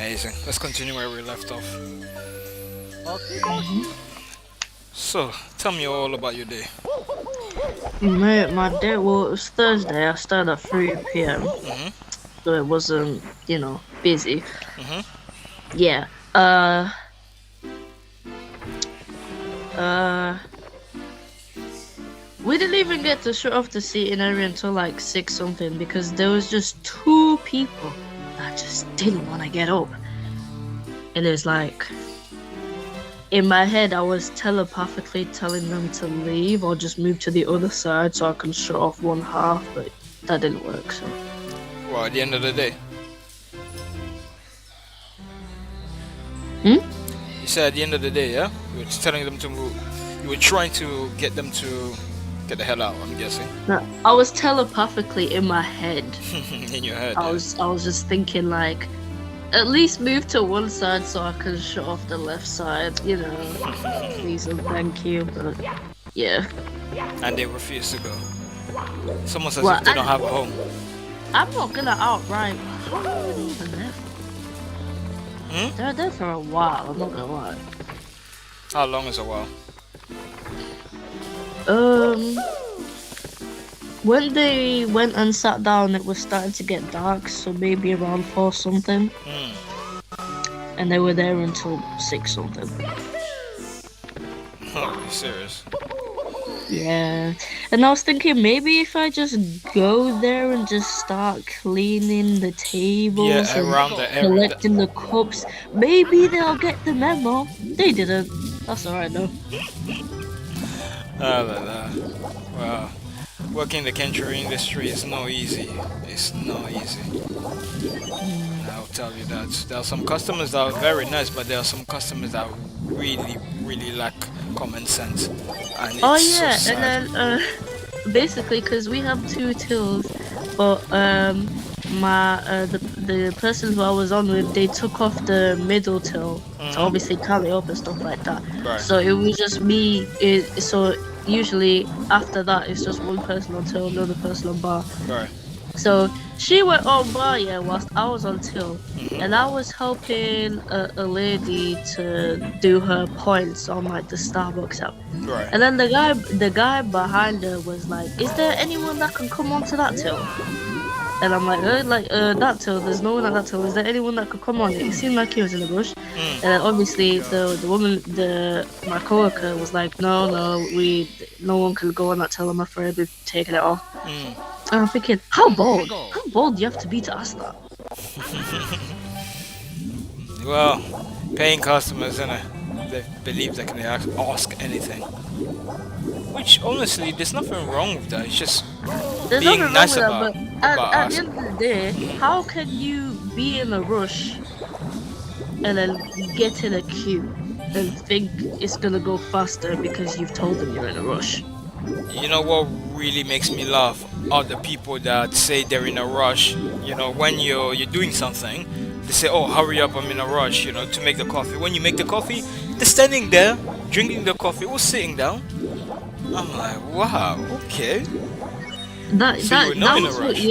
Amazing. Let's continue where we left off. So, tell me all about your day. Mate, my day, well, it was Thursday. I started at 3 p.m. Mhm. So it wasn't, busy. Mhm. Yeah. Uh, we didn't even get to show off the seating area until like 6 something because there was just two people that just didn't want to get up. And it's like, in my head, I was telepathically telling them to leave or just move to the other side so I can show off one half, but that didn't work, so. Well, at the end of the day, Hmm? you said at the end of the day, yeah, you were just telling them to move. You were trying to get them to get the hell out. I'm guessing. No, I was telepathically in my head. In your head. I Yeah. was just thinking like, at least move to one side so I can show off the left side, please and thank you. But yeah. And they refuse to go. It's almost as Well, if they don't have a home. I'm not gonna outright. How long are they even there for? Hmm? They're there for a while, I'm not gonna lie. How long is a while? When they went and sat down, it was starting to get dark, so maybe around 4 something. And they were there until 6 something. Oh, are you serious? Yeah. And I was thinking maybe if I just go there and just start cleaning the tables Yeah, and around the area. collecting the cups, maybe they'll get the memo. They didn't. That's alright though. Wow. Working the catering industry is no easy. It's no easy. I'll tell you that. There are some customers that are very nice, but there are some customers that really, really lack common sense. And it's Oh so yeah, sad. and then basically because we have 2 tills, but the person who I was on with, they took off the middle till to obviously tally up and stuff like that. Right. So it was just me. So usually after that, it's just one person on till, another person on bar. Right. So she went on bar, yeah, whilst I was on till, and I was helping a lady to do her points on like the Starbucks app. Right. And then the guy behind her was like, "Is there anyone that can come onto that till?" And I'm like, that till. There's no one at that till. Is there anyone that could come on it? It seemed like he was in a rush. And then obviously the woman, my coworker was like, no, no one can go on that till. I'm afraid we've taken it off. And I'm thinking, how bold do you have to be to ask that? Well, paying customers, they believe they can ask anything. Which, honestly, there's nothing wrong with that. It's just There's being nothing nice wrong with that, but about at the asking. end of the day, how can you be in a rush and then get in a queue and think it's gonna go faster because you've told them you're in a rush? You know what really makes me laugh are the people that say they're in a rush. You know, when you're doing something, they say, "Oh, hurry up! I'm in a rush." You know, to make the coffee. When you make the coffee, they're standing there drinking the coffee or sitting down. I'm like, wow, okay. So you were not in a rush.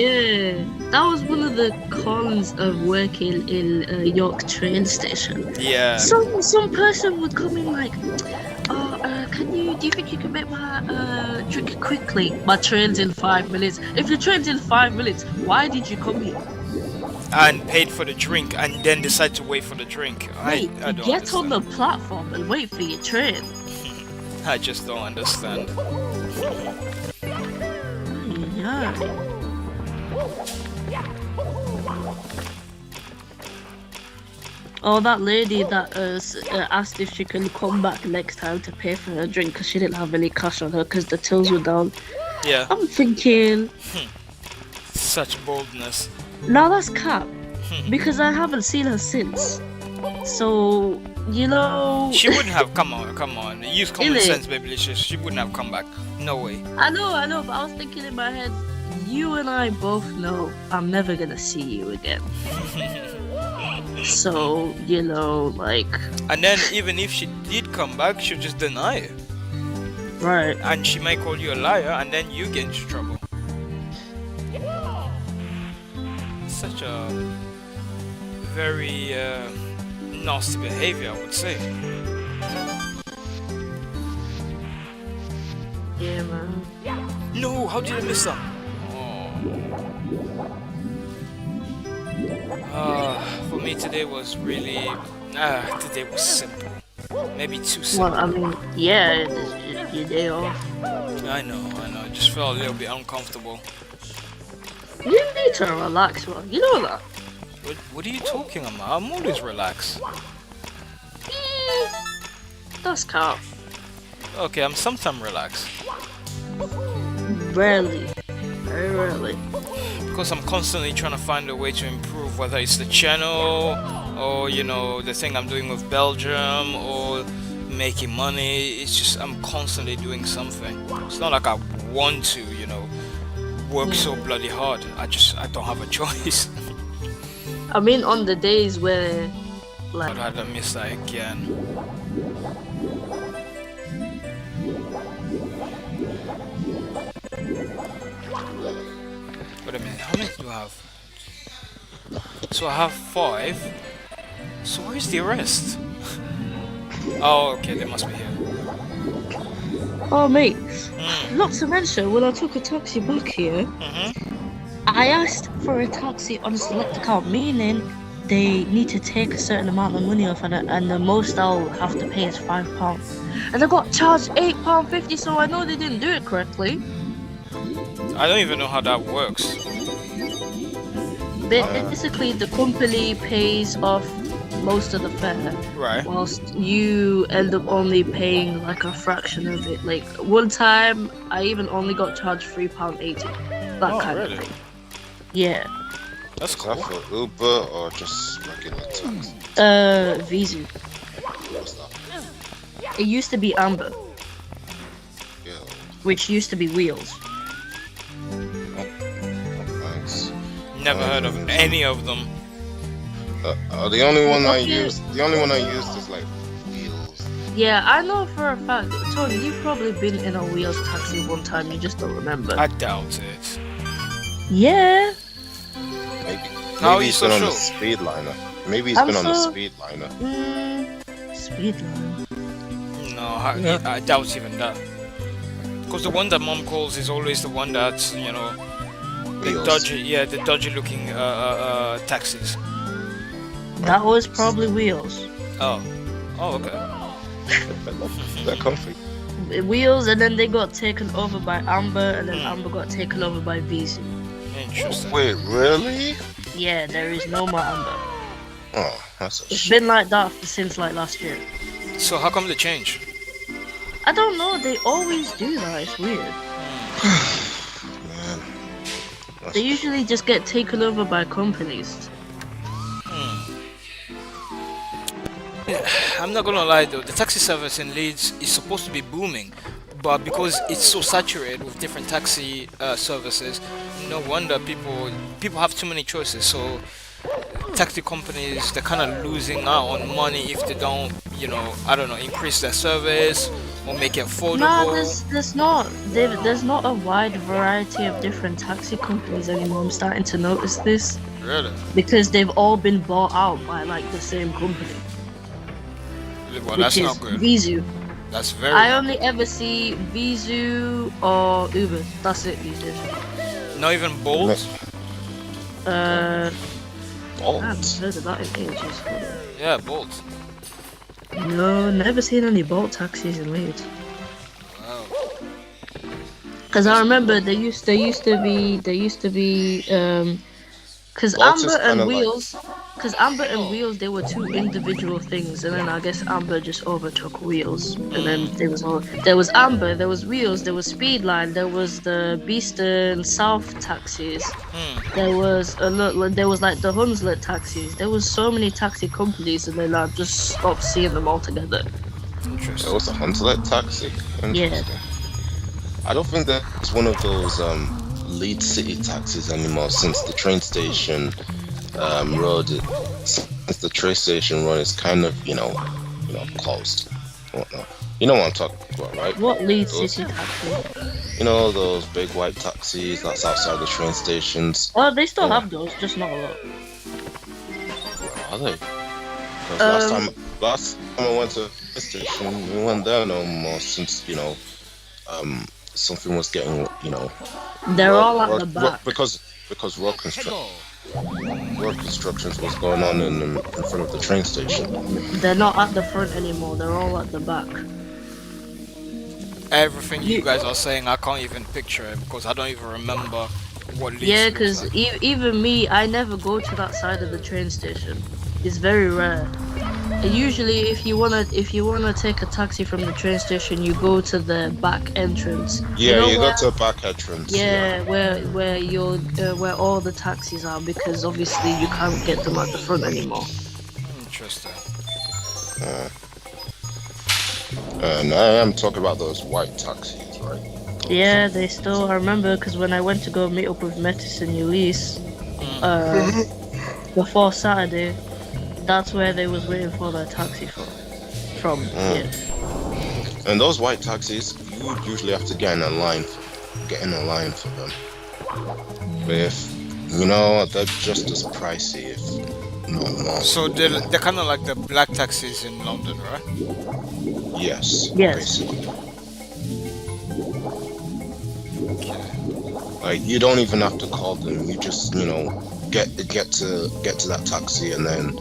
That was one of the cons of working in a York train station. Yeah. Some person would come in like, do you think you can make my drink quickly? My train's in 5 minutes. If your train's in 5 minutes, why did you come here? And paid for the drink and then decide to wait for the drink. Wait, I don't get on understand. the platform and wait for your train. I just don't understand. Yeah. Oh, that lady that asked if she can come back next time to pay for her drink because she didn't have any cash on her because the tills were down. Yeah. I'm thinking, Such boldness. now that's cap because I haven't seen her since. So, She wouldn't have come on. Use common Innit? sense, baby. She wouldn't have come back. No way. I know, but I was thinking in my head, you and I both know I'm never gonna see you again. So, And then even if she did come back, she'll just deny it. right. And she might call you a liar and then you get into trouble. Such a very nasty behavior, I would say. Yeah, man. No, how did I miss that? For me today was really today was simple. Maybe too Well, simple. I mean, yeah, it's just your day off. I know. I just felt a little bit uncomfortable. You need to relax, man. You know that. What are you talking about? I'm always relaxed. That's cap. Okay, I'm sometimes relaxed. Rarely. Very rarely. Because I'm constantly trying to find a way to improve, whether it's the channel or the thing I'm doing with Belgium or making money. It's just I'm constantly doing something. It's not like I want to work so bloody hard. I don't have a choice. I mean, on the days where, like, But I miss that again. Wait a minute, how many do I have? So I have 5. So where's the rest? Oh, okay, they must be here. oh mate, Mm. not to mention when I took a taxi back here, I asked for a taxi on a select account, meaning they need to take a certain amount of money off, and the most I'll have to pay is £5. And I got charged £8.50, so I know they didn't do it correctly. I don't even know how that works. Basically, the company pays off most of the fare, Right. whilst you end up only paying like a fraction of it. Like one time, I even only got charged £3.80. That Oh, kind really? of thing. Yeah. That's Is that cool. for Uber or just regular taxi? Visu. What's that? It used to be Amber, Yeah, which used to be Wheels. thanks. Never heard of any of them. The only one I Okay. used is like Wheels. Yeah, I know for a fact. Tony, you've probably been in a Wheels taxi one time. You just don't remember. I doubt it. Yeah. Maybe How are you he's so been on the sure? Speedliner. Maybe he's I'm been on the so- Speedliner. Speedline. No, I doubt even that. Because the one that mom calls is always the one that's the Wheels. the dodgy looking taxis. That was probably Wheels. Oh, okay. They're comfy. Wheels, and then they got taken over by Amber, and then Amber got taken over by Visu. Interesting. Wait, really? Yeah, there is no more Amber. Oh, that's a It's shit. been like that since like last year. So how come they change? I don't know, they always do that, it's weird. Man. That's They usually just get taken over by companies. I'm not gonna lie though, the taxi service in Leeds is supposed to be booming, but because it's so saturated with different taxi services, no wonder people have too many choices. So taxi companies, they're kind of losing out on money if they don't, I don't know, increase their service or make it affordable. No, there's not a wide variety of different taxi companies anymore. I'm starting to notice this Really? because they've all been bought out by like the same company, Well, which that's is not good. Visu. That's very. I only ever see Visu or Uber. That's it these days. Not even Bolt. I Bolt. haven't heard of that in ages. Yeah, Bolt. No, never seen any Bolt taxis in Leeds. Wow. Because I remember there used to be because Bolt is Amber and kinda like- Wheels, because Amber and Wheels, they were two individual things, and then I guess Amber just overtook Wheels, and then there was Amber, there was Wheels, there was Speedline, there was the Beeston South taxis, there was like the Hunslet taxis. There was so many taxi companies, and then I just stopped seeing them all together. It Interesting. was a Hunslet taxi. Interesting. I don't think that's one of those Leeds City taxis anymore since the train station road. Since the train station road is kind of closed. Whatnot. You know what I'm talking about, right? What Leeds Those- City taxi? You know those big white taxis that's outside the train stations. Well, they still Yeah. have those, just not a lot. they? Because Um, last time I went to the station, we weren't there no more since something was getting they're all at the back. because road constructions was going on in front of the train station. They're not at the front anymore. They're all at the back. Everything you You, guys are saying, I can't even picture it because I don't even remember what Leeds yeah, looks because like. even me, I never go to that side of the train station. It's very rare. Usually, if you wanna take a taxi from the train station, you go to the back entrance. You Yeah, know you where? got to a back entrance. Yeah. Yeah, where all the taxis are, because obviously you can't get them at the front anymore. Interesting. Uh, and I am talking about those white taxis, right? Yeah, they still. I remember because when I went to go meet up with Metis and Ulysses, Mm. before Saturday, that's where they was waiting for their taxi from. Yeah. And those white taxis, you would usually have to get in a line for them. But if they're just as pricey, if no more. So they're kind of like the black taxis in London, right? Yes, Yes. basically. Okay. Like you don't even have to call them. You just get to that taxi, and then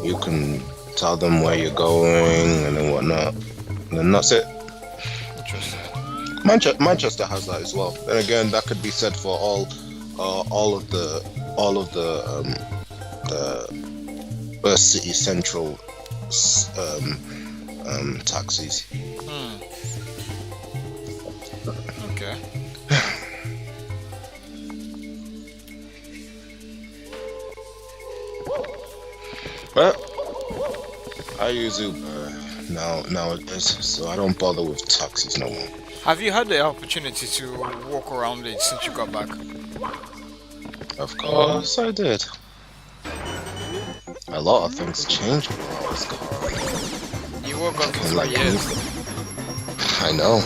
you can tell them where you're going and then whatnot. And then that's it. Interesting. Manchester has that as well. Then again, that could be said for all of the city central taxis. Hmm. Okay. But I use Uber nowadays, so I don't bother with taxis no more. Have you had the opportunity to walk around it since you got back? Of course, I did. A lot of things changed while I was gone. You were gone for And 3 like, years. I know,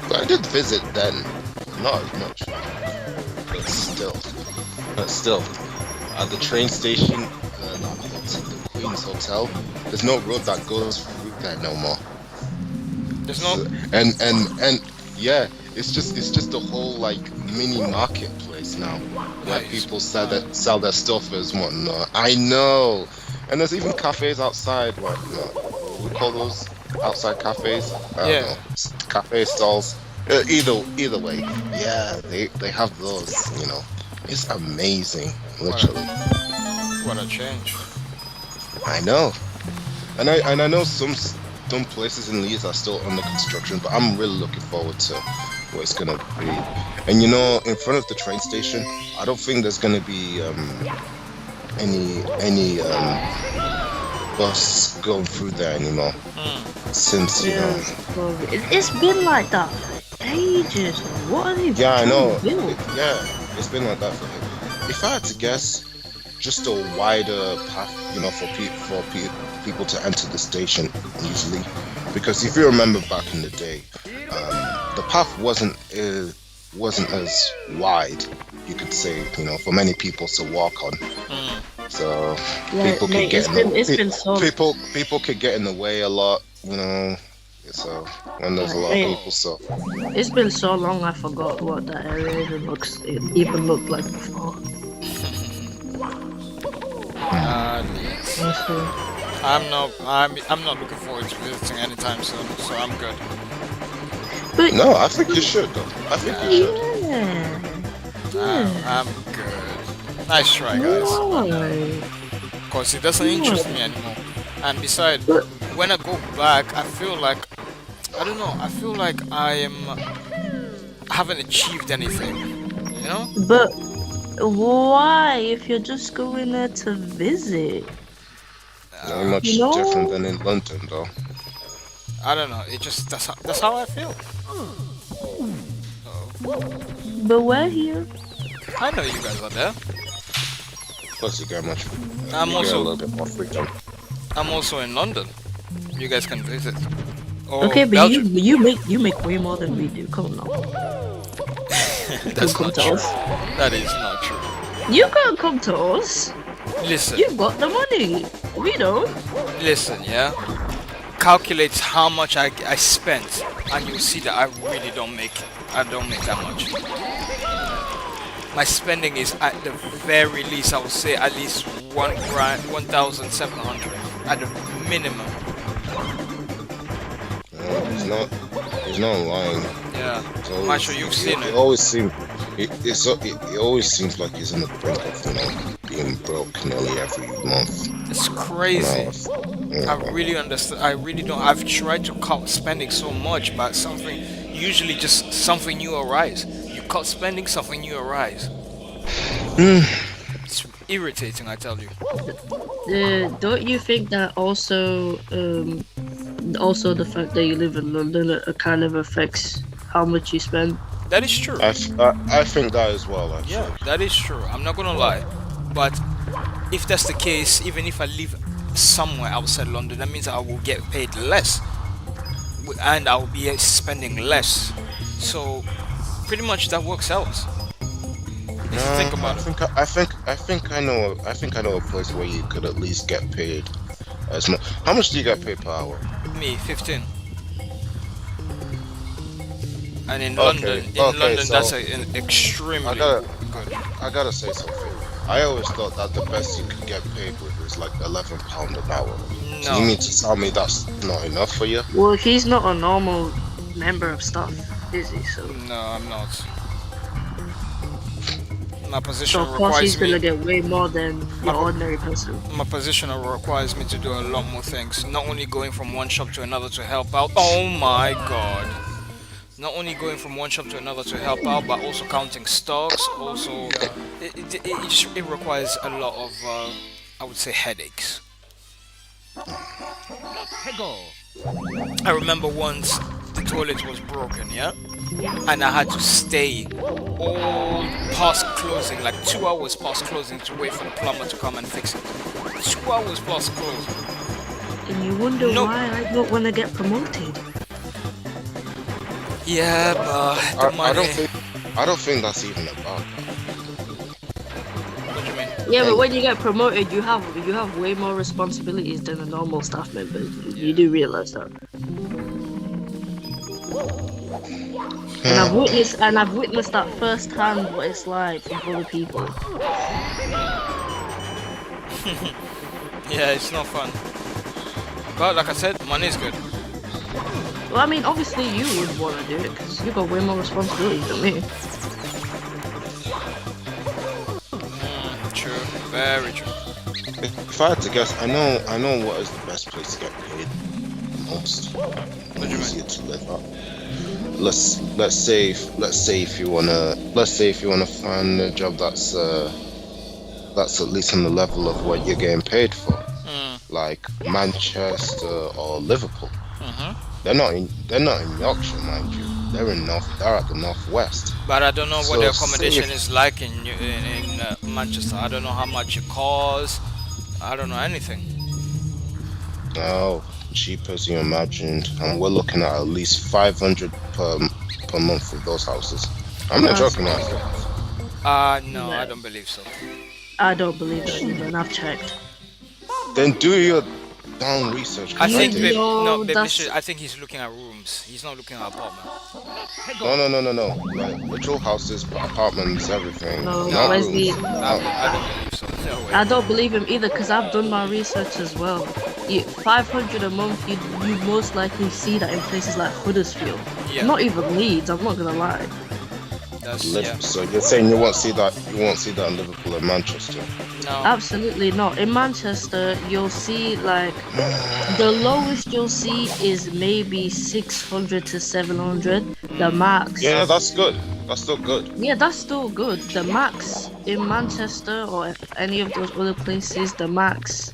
but I did visit then. Not as much, but still, at the train station, the Queen's Hotel, there's no road that goes through there no more. There's no. And yeah, it's just a whole like mini marketplace now where Nice. people sell their stuff as whatnot. I know, and there's even cafes outside. What we call those outside cafes? I don't Yeah. know, cafe stalls. Either way, yeah, they have those. It's amazing, literally. What a change. I know, and I know some places in Leeds are still under construction, but I'm really looking forward to what it's gonna be. And in front of the train station, I don't think there's gonna be any bus going through there anymore. Since Well, it's been like that for ages. What are they yeah, I trying know. to build? It's been like that for him. If I had to guess, just a wider path, for people to enter the station easily. Because if you remember back in the day, the path wasn't as wide, you could say, for many people to walk on. So Yeah, people mate, could get it's been so. people could get in the way a lot, So when there's a lot of Mate, people, so it's been so long. I forgot what that area even looked like before. Leeds. Honestly. I'm not looking forward to visiting anytime soon, so I'm good. But no, I think you should though. I think you should. yeah. I'm good. Nice try, guys. Why? Cause it doesn't interest me anymore. And besides, when I go back, I feel like I don't know. I feel like I haven't achieved anything. You know? But why? If you're just going there to visit, Not much different than in London, though. I don't know. It just that's how I feel. but we're here. I know you guys are there. Plus, you get much. I'm you get a also little bit more freedom. I'm also in London. You guys can visit. Or Okay, but Belgium. you make way more than we do. Come on now. That's come not to true. us. That is not true. You can't come to us. Listen, You've got the money. We don't. listen, yeah. Calculate how much I spent, and you'll see that I really don't make. I don't make that much. My spending is at the very least, I would say at least 1 grand, 1,700 at the minimum. He's not. He's not lying. Yeah, It's I'm always, sure you've seen it it. always seems. It always seems like he's on the brink of being broke nearly every month. It's crazy. I Yeah. really understand. I really don't. I've tried to cut spending so much, but something usually just something new arise. You cut spending, something new arise. It's irritating, I tell you. Don't you think that also the fact that you live in London kind of affects how much you spend? That is true. I think that as well. Actually. Yeah, that is true. I'm not gonna lie, but if that's the case, even if I live somewhere outside London, that means I will get paid less, and I will be spending less. So, pretty much that works out. If you think about it. I think I know a place where you could at least get paid as much. How much do you get paid per hour? Me, 15. And in Okay, London, so that's an extremely I gotta- good. I gotta say something. I always thought that the best you could get paid with was like £11 an hour. So you No, mean to tell me that's not enough for you? Well, he's not a normal member of staff, is he? So, no, I'm not. My so position of course he's requires gonna me. get way more than your ordinary person. My position requires me to do a lot more things. Not only going from one shop to another to help out. Oh my god. Not only going from one shop to another to help out, but also counting stocks. Also, it requires a lot of, I would say, headaches. I remember once the toilet was broken, yeah? And I had to stay all past closing, like 2 hours past closing to wait for the plumber to come and fix it. 2 hours past closing. And you wonder No. why I don't want to get promoted. Yeah, but the money. I don't think that's even about. What do you mean? Yeah, but when you get promoted, you have way more responsibilities than a normal staff member. You do realize that. And I've witnessed that firsthand what it's like from other people. Yeah, it's not fun. But like I said, money is good. Well, I mean, obviously you would want to do it because you got way more responsibilities than me. True, very true. If I had to guess, I know what is the best place to get paid most. do you Easier to live at. Let's say if you wanna find a job that's at least on the level of what you're getting paid for, like Manchester or Liverpool. They're not in Yorkshire, mind you. They're at the northwest. But I don't know So what the accommodation say is like in Manchester. I don't know how much it costs. I don't know anything. Oh, cheap as you imagined, and we're looking at least 500 per month for those houses. I'm not joking, man. No, I don't believe so. I don't believe that either, and I've checked. Then do your down research. I think You babe, know, no, babe, that's- I think he's looking at rooms. He's not looking at apartment. No. Like literal houses, apartments, everything. No, Not Wesley. rooms. I don't believe so. No way. I don't believe him either because I've done my research as well. 500 a month, you most likely see that in places like Huddersfield. Yeah. Not even Leeds, I'm not gonna lie. That's So you're saying you won't see that in Liverpool and Manchester? no. Absolutely not. In Manchester, you'll see like the lowest you'll see is maybe 600 to 700. The max. Yeah, that's good. That's still good. Yeah, that's still good. The max in Manchester or any of those other places, the max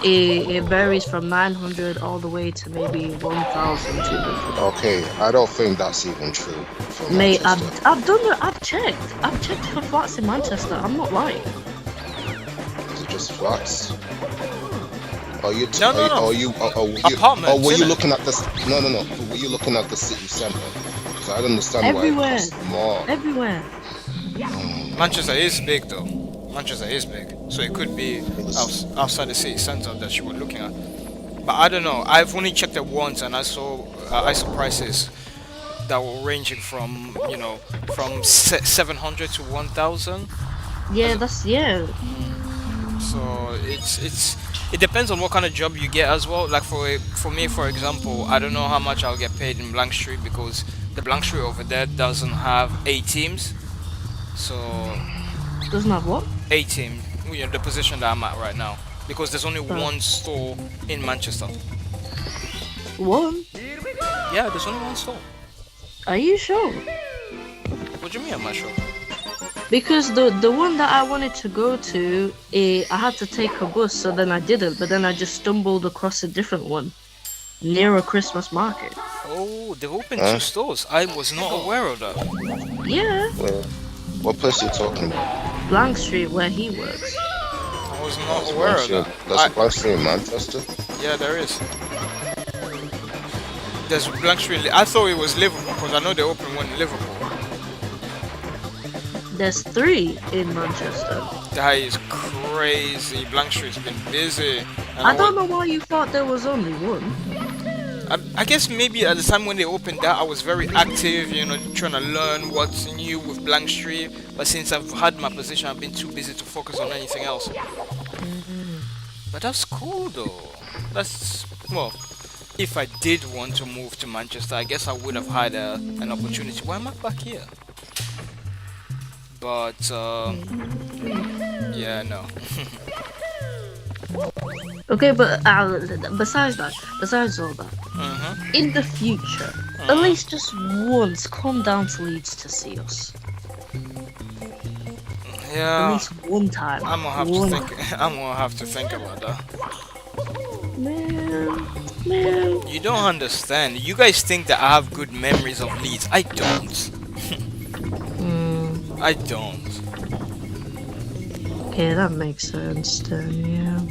it varies from 900 all the way to maybe 1,200. Okay, I don't think that's even true. For Mate, Manchester. I've checked for flats in Manchester. I'm not lying. Is it just flats? Are you? No, no, no. Are you? Apartments, Or were you innit? looking at this? No. Were you looking at the city centre? Because I don't understand Everywhere. why it costs more. Everywhere. Manchester is big though. Manchester is big, so it could be It's, outside the city center that you were looking at. But I don't know. I've only checked it once, and I saw prices that were ranging from from 700 to 1,000. Yeah, As a, that's yeah. so it depends on what kind of job you get as well. Like for me, for example, I don't know how much I'll get paid in Blank Street because the Blank Street over there doesn't have A teams. So Doesn't have what? A team, the position that I'm at right now, because there's only Oh. one store in Manchester. One? Yeah, there's only one store. Are you sure? What do you mean I'm not sure? Because the one that I wanted to go to, I had to take a bus, so then I didn't. But then I just stumbled across a different one near a Christmas market. Oh, they've opened Huh? two stores. I was not aware of that. Yeah, well, what place are you talking about? Blank Street where he works. I was not That's aware of Blank that. Street. That's a Blank Street in Manchester. Yeah, there is. There's Blank Street. I thought it was Liverpool because I know they opened one in Liverpool. There's 3 in Manchester. That is crazy. Blank Street's been busy. And I don't know why you thought there was only one. I guess maybe at the time when they opened that, I was very active, trying to learn what's new with Blank Street. But since I've had my position, I've been too busy to focus on anything else. But that's cool though. That's, well, if I did want to move to Manchester, I guess I would have had an opportunity. Why am I back here? But, yeah, no. Okay, but besides all that, Mm-hmm. in the future, at least just once, come down to Leeds to see us. At Yeah, least one time. I'm gonna have One to think. I'm gonna have to think about that. Man. You don't understand. You guys think that I have good memories of Leeds. I don't. Mm, I don't. okay, that makes sense then, yeah.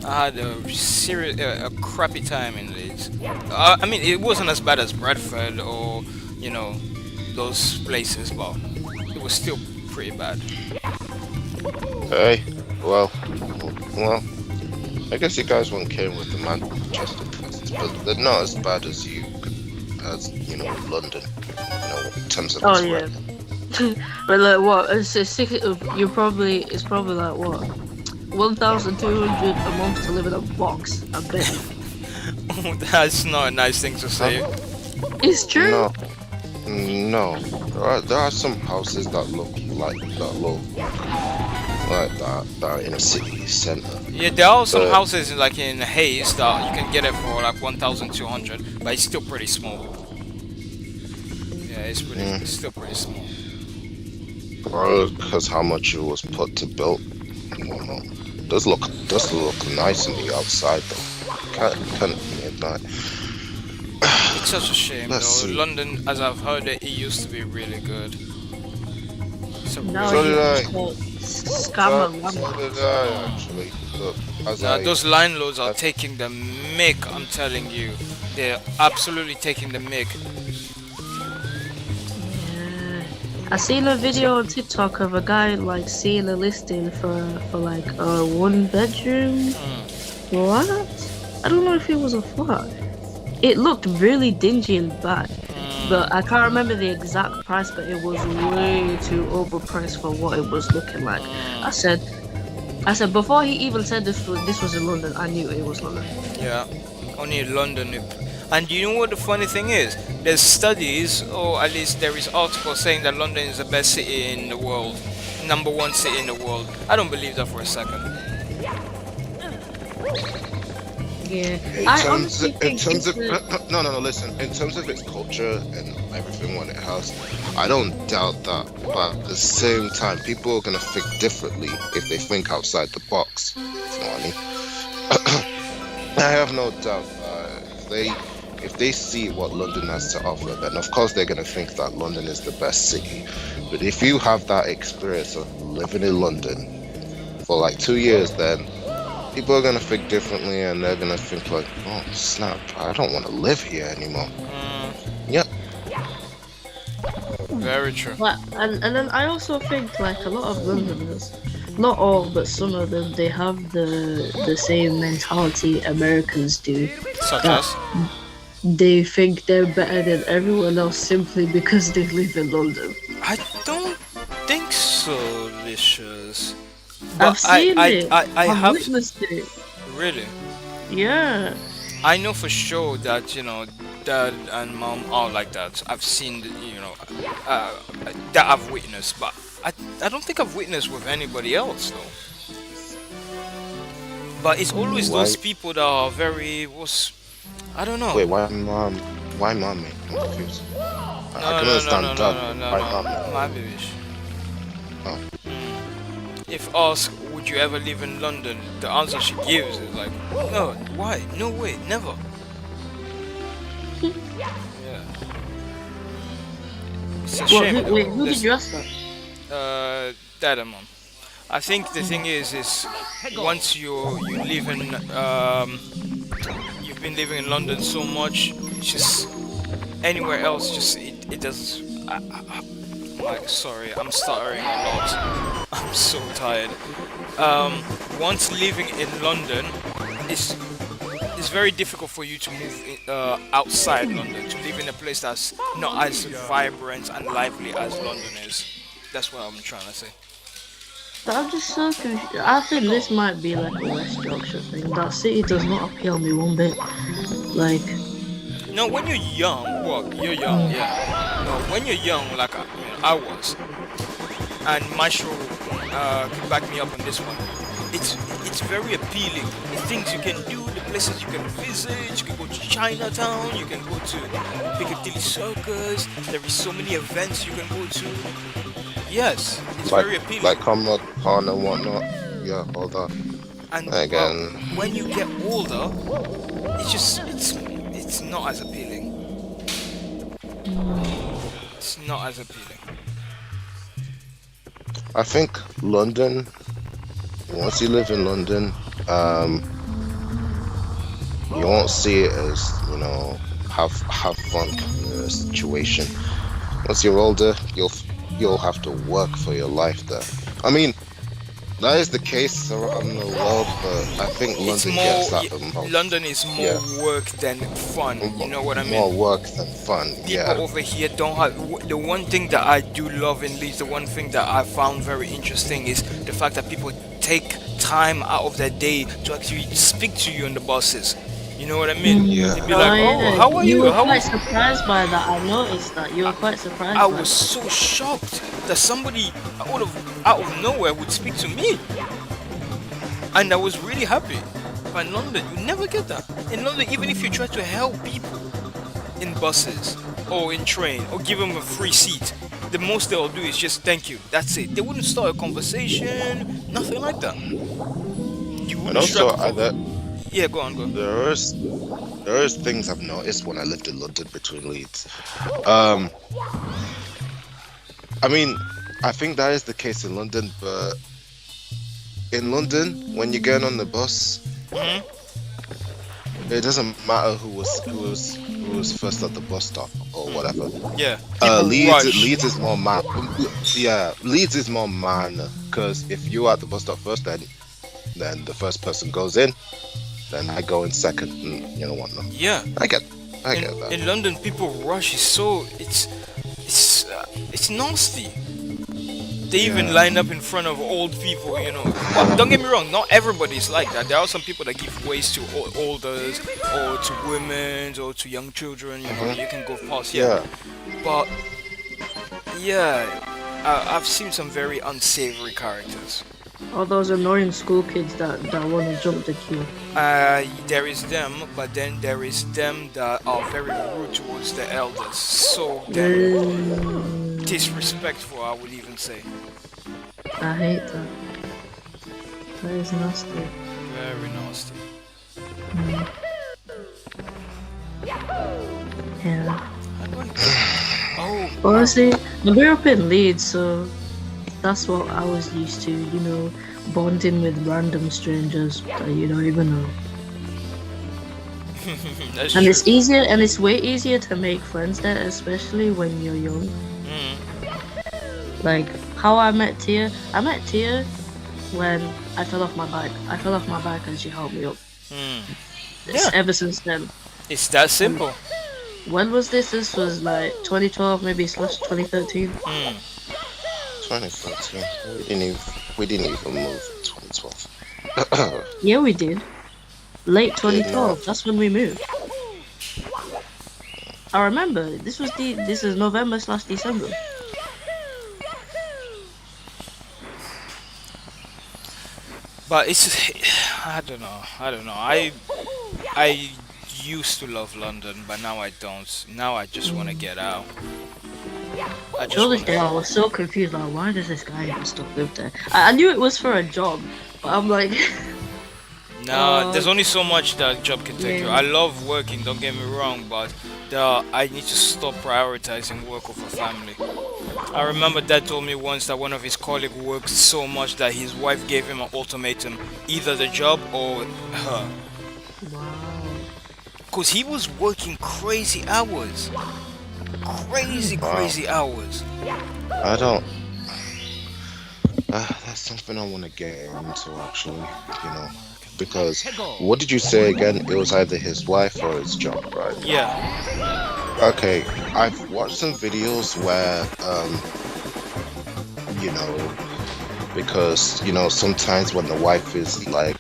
I had a crappy time in Leeds. I mean, it wasn't as bad as Bradford or those places, but it was still pretty bad. Hey, well, I guess you guys won't came with the Manchester prices, but they're not as bad as London. In terms of Oh its yeah. rent. But like what? It's probably like what? 1,200 a month to live in a box. I bet. That's not a nice thing to say. It's true. No, no. There are some houses that look like that are in a city centre. Yeah, there are some But- houses in Hayes that you can get it for like 1,200, but it's still pretty small. Yeah, it's still pretty small. Because how much it was put to build. Well, does look nice on the outside though. Can't admit that. It's such a shame Let's though. see. London, as I've heard it used to be really good. So Now So you did I. just call scam and So landlord. did I actually. Look, as I those landlords are that's- taking the mick, I'm telling you. They're absolutely taking the mick. I seen a video on TikTok of a guy like seeing a listing for like a 1-bedroom flat. I don't know if it was a flat. It looked really dingy and bad, but I can't remember the exact price. But it was way too overpriced for what it was looking like. I said before he even said this was in London, I knew it was London. Yeah, only in London. And you know what the funny thing is? There's studies, or at least there is articles saying that London is the best city in the world, #1 city in the world. I don't believe that for a second. Yeah, In I terms, honestly in think terms of it's no, listen. In terms of its culture and everything what it has, I don't doubt that. But at the same time, people are gonna think differently if they think outside the box. If you know what I mean? I have no doubt. If they see what London has to offer, then of course they're gonna think that London is the best city. But if you have that experience of living in London for like 2 years, then people are gonna think differently, and they're gonna think like, "Oh snap! I don't want to live here anymore." Yep. Very true. But and then I also think like a lot of Londoners, not all but some of them, they have the same mentality Americans do. Such That as. they think they're better than everyone else simply because they live in London. I don't think so, Licious. I've But seen it. I I've have witnessed it. really. Yeah. I know for sure that dad and mom are like that. I've seen uh, that I've witnessed, but I don't think I've witnessed with anybody else though. But it's always those Why? people that are very was I don't know. Wait, why mom? Why mommy? I'm confused. I No can no no no understand no dad. no no Why no. mommy? My babish. Oh. If asked, would you ever live in London? The answer she gives is like, no, why? No way, never. Yeah. It's a Well, shame who, though. wait, who did you ask that? Dad and mom. I think the thing is once you live in you've been living in London so much, just anywhere else, just it does. Sorry, I'm stuttering a lot. I'm so tired. Once living in London, it's it's very difficult for you to move outside London to live in a place that's not as vibrant and lively as London is. That's what I'm trying to say. But I'm just so confused. I think this might be like a West Yorkshire thing. That city does not appeal me one bit. Like, No, when you're young, well, you're young, yeah. No, when you're young, like I was, and Maestro can back me up on this one. It's very appealing. The things you can do, the places you can visit. You can go to Chinatown. You can go to Piccadilly Circus. There is so many events you can go to. Yes, it's very appealing. Like Comrade Pond and whatnot. Yeah, all that. And Again. when you get older, it's not as appealing. It's not as appealing. I think London. Once you live in London, you won't see it as have fun kind of situation. Once you're older, you'll have to work for your life there. I mean, that is the case around the world, but I think It's London more. gets that the most. London is more work than fun. You know what I More mean? work than fun. People Yeah. over here don't have the one thing that I do love in Leeds. The one thing that I found very interesting is the fact that people take time out of their day to actually speak to you on the buses. You know what I mean? Yeah. They'd be like, yeah, "Oh, how are you? were How quite was?" surprised by that. I noticed that. You were quite surprised I by was that. so shocked that somebody out of nowhere would speak to me, and I was really happy. But in London, you never get that. In London, even if you try to help people in buses or in train or give them a free seat, the most they'll do is just thank you. That's it. They wouldn't start a conversation, nothing like that. You And wouldn't strike also, a Yeah, go on, go on. there is things I've noticed when I lived in London between Leeds. I mean, I think that is the case in London, but in London, when you're getting on the bus, it doesn't matter who was first at the bus stop or whatever. Yeah. People rush. Leeds is more man. Yeah, Leeds is more man because if you're at the bus stop first, then the first person goes in, then I go in second, and you know whatnot. Yeah. I get that. In London, people rush. It's nasty. They even line up in front of old people, you know. Well, don't get me wrong, not everybody's like that. There are some people that give ways to olders, or to women, or to young children. You know, you can go past. Yeah. But yeah, I've seen some very unsavory characters. All those annoying school kids that want to jump the queue. There is them, but then there is them that are very rude towards the elders. So disrespectful, I would even say. I hate that. That is nasty. Very nasty. Yeah. Oh. Honestly, I grew up in Leeds, so that's what I was used to, you know, bonding with random strangers that you don't even know. That's And true. it's easier, and it's way easier to make friends there, especially when you're young. Like how I met Tia when I fell off my bike. I fell off my bike and she helped me up. Hmm. It's Yeah, ever since then. it's that And simple. when was this? This was like 2012, maybe slash 2013. Hmm. 2013. We didn't even move in 2012. Yeah, we did. Late Did not. 2012. That's when we moved. I remember. This is November slash December. But it's I don't know. I don't know. I used to love London, but now I don't. Now I just want to get out. I Till just this want day, I to. was so confused. Like, why does this guy even still live there? I knew it was for a job, but I'm like, Nah, uh, there's only so much that job can take you. yeah, I love working, don't get me wrong, but I need to stop prioritizing work over family. I remember Dad told me once that one of his colleagues worked so much that his wife gave him an ultimatum, either the job or her. wow. Because he was working crazy hours. Crazy, Wow. crazy hours. I don't. That's something I want to get into actually. You know, because what did you say again? It was either his wife or his job, right? Yeah. Okay, I've watched some videos where, you know, because sometimes when the wife is like,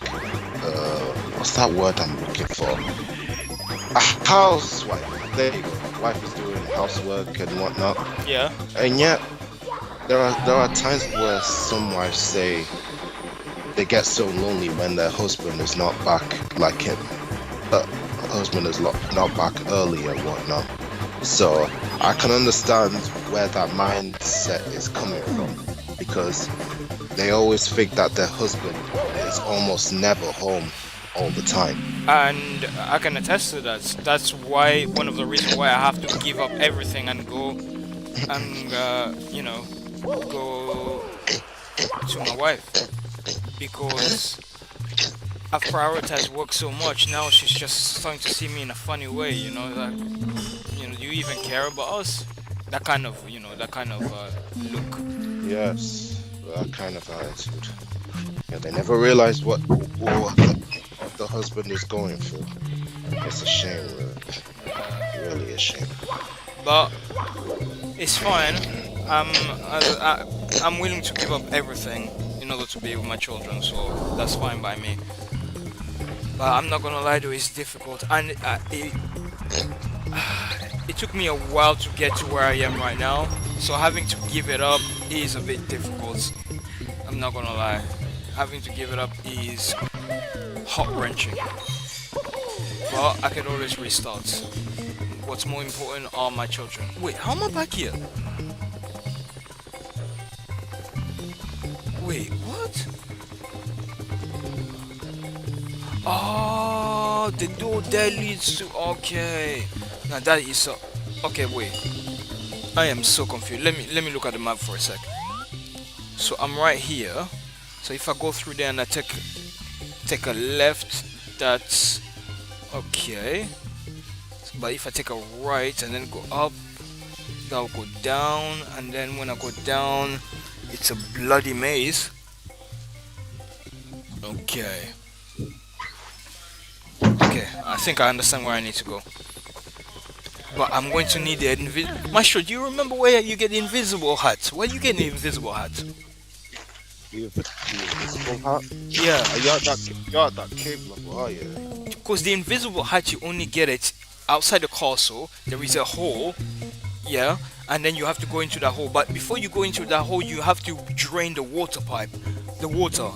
what's that word I'm looking for? A housewife. There you go. Wife is doing housework and whatnot, Yeah. and yet there are times where some wives say they get so lonely when their husband is not back, like him. Husband is not back early and whatnot. So I can understand where that mindset is coming from because they always think that their husband is almost never home all the time. And I can attest to that. That's why one of the reasons why I have to give up everything and go and go to my wife because I've prioritized work so much. Now she's just starting to see me in a funny way. Like do you even care about us? That kind of look. Yes, that kind of attitude. Yeah, they never realize what the husband is going through. It's a shame, really a shame. But it's fine. I'm willing to give up everything in order to be with my children, so that's fine by me. But I'm not gonna lie to you, it's difficult, and it took me a while to get to where I am right now. So having to give it up is a bit difficult. I'm not gonna lie. Having to give it up is heart wrenching. But I can always restart. What's more important are my children. Wait, how am I back here? Wait, what? Oh, the door that leads to. Okay. Now that is so. Okay, wait. I am so confused. Let me look at the map for a sec. So I'm right here. So if I go through there and I take a left, that's okay. But if I take a right and then go up, that'll go down, and then when I go down, it's a bloody maze. Okay. Okay, I think I understand where I need to go. But I'm going to need the invisible. Maestro, do you remember where you get the invisible hat? Where you get the invisible hat? The invisible hat? Yeah, You're at that cave level, are you? because the invisible hat you only get it outside the castle. There is a hole, yeah, and then you have to go into that hole. But before you go into that hole, you have to drain the water pipe, the water.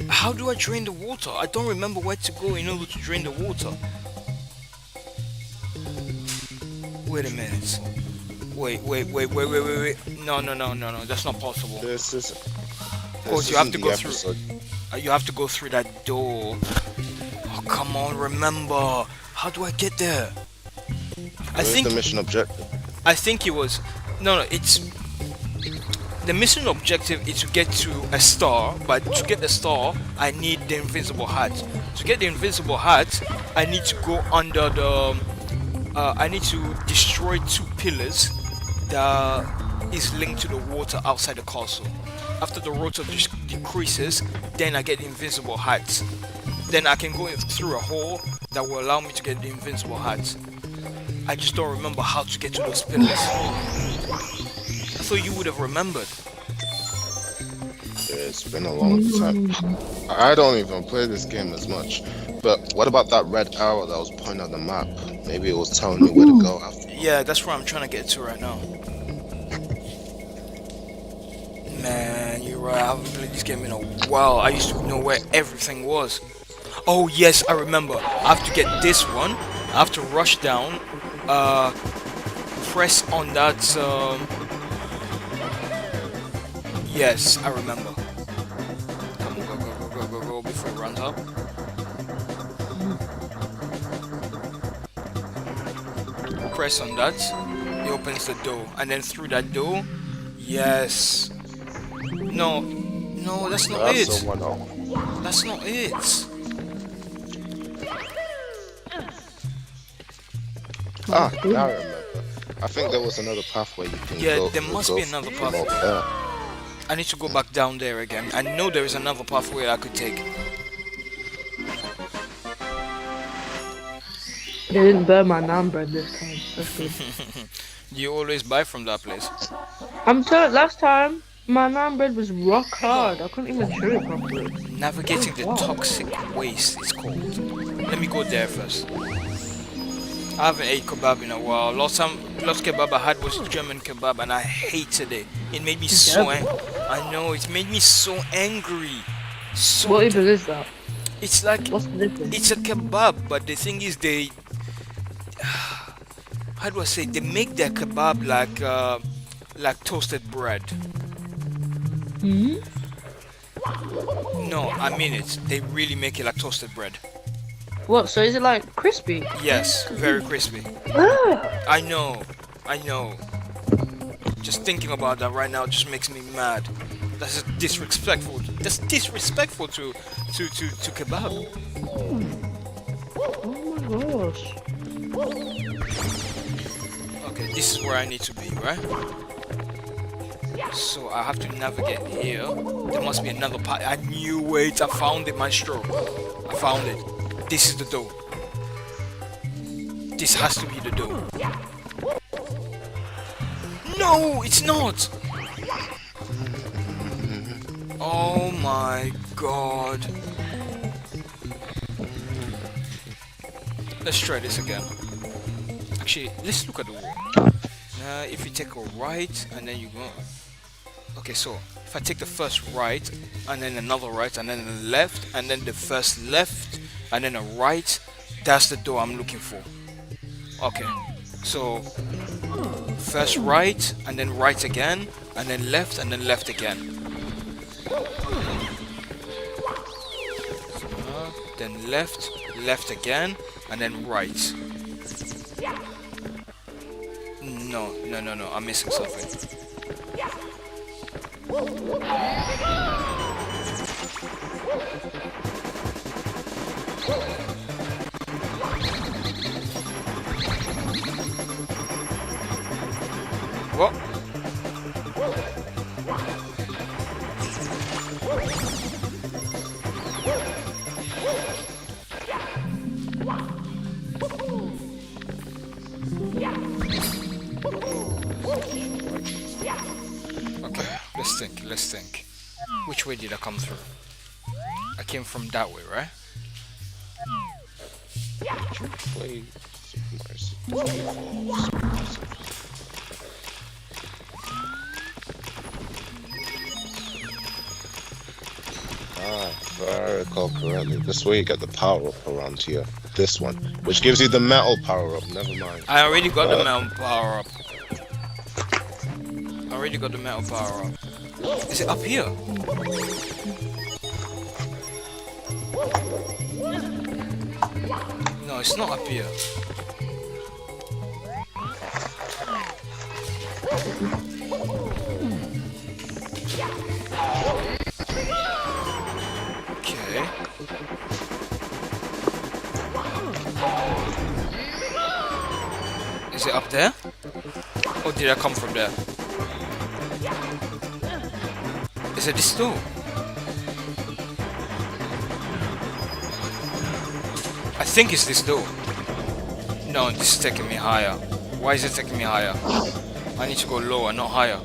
How do I drain the water? I don't remember where to go in order to drain the water. Wait a minute. Wait. No. That's not possible. This is Of this course, you have isn't to the go through. episode. You have to go through that door. Oh, come on, remember. How do I get there? I Where's think the mission objective? I think it was no. It's the mission objective is to get to a star, but to get the star, I need the invisible hat. To get the invisible hat, I need to go under the. I need to destroy two pillars that is linked to the water outside the castle. After the water decreases, then I get the invincible heights. Then I can go through a hole that will allow me to get the invincible heights. I just don't remember how to get to those pillars. I thought you would have remembered. It's been a long time. I don't even play this game as much. But what about that red arrow that was pointing at the map? Maybe it was telling me where to go after. Yeah, that's where I'm trying to get to right now. Man, you're right. I haven't played this game in a while. I used to know where everything was. Oh yes, I remember. I have to get this one. I have to rush down. Press on that. Yes, I remember. Come on, go before it runs up. Press on that. It opens the door, and then through that door. Yes. No, that's not That's it. the one. That's not it. Now I remember. I think there was another pathway you can go. Yeah, there must be another pathway. I need to go back down there again. I know there is another pathway I could take. They didn't burn my naan bread this time. That's good. You always buy from that place. I'm telling. Last time my naan bread was rock hard. I couldn't even chew it properly. Navigating the toxic waste is called. Let me go there first. I haven't ate kebab in a while. Last kebab I had was German kebab and I hated it. It made me so angry. I know, it made me so angry. So What even is that? it's like What's the difference? it's a kebab, but the thing is how do I say, they make their kebab like toasted bread. Hmm? No, I mean it. They really make it like toasted bread. What? So is it like crispy? Yes, very crispy. Ah! I know. Just thinking about that right now just makes me mad. That's disrespectful. That's disrespectful to kebab. Oh my gosh. Okay, this is where I need to be, right? So I have to navigate here. There must be another part. I knew it. I found it, maestro. I found it. This is the door. This has to be the door. No, it's not. Oh my god. Let's try this again. Actually, let's look at the wall. If you take a right and then you go. Okay, so if I take the first right and then another right and then a left and then the first left and then a right, that's the door I'm looking for. Okay, so first right and then right again and then left again. Then left again and then right. No, I'm missing something. What? Okay, let's think. Which way did I come through? I came from that way, right? If I recall correctly, this way you get the power up around here. This one, which gives you the metal power up. Never mind. I already got the metal power up. Is it up here? No, it's not up here. Okay. Is it up there? Or did I come from there? Is it this door? I think it's this door. No, this is taking me higher. Why is it taking me higher? I need to go lower, not higher.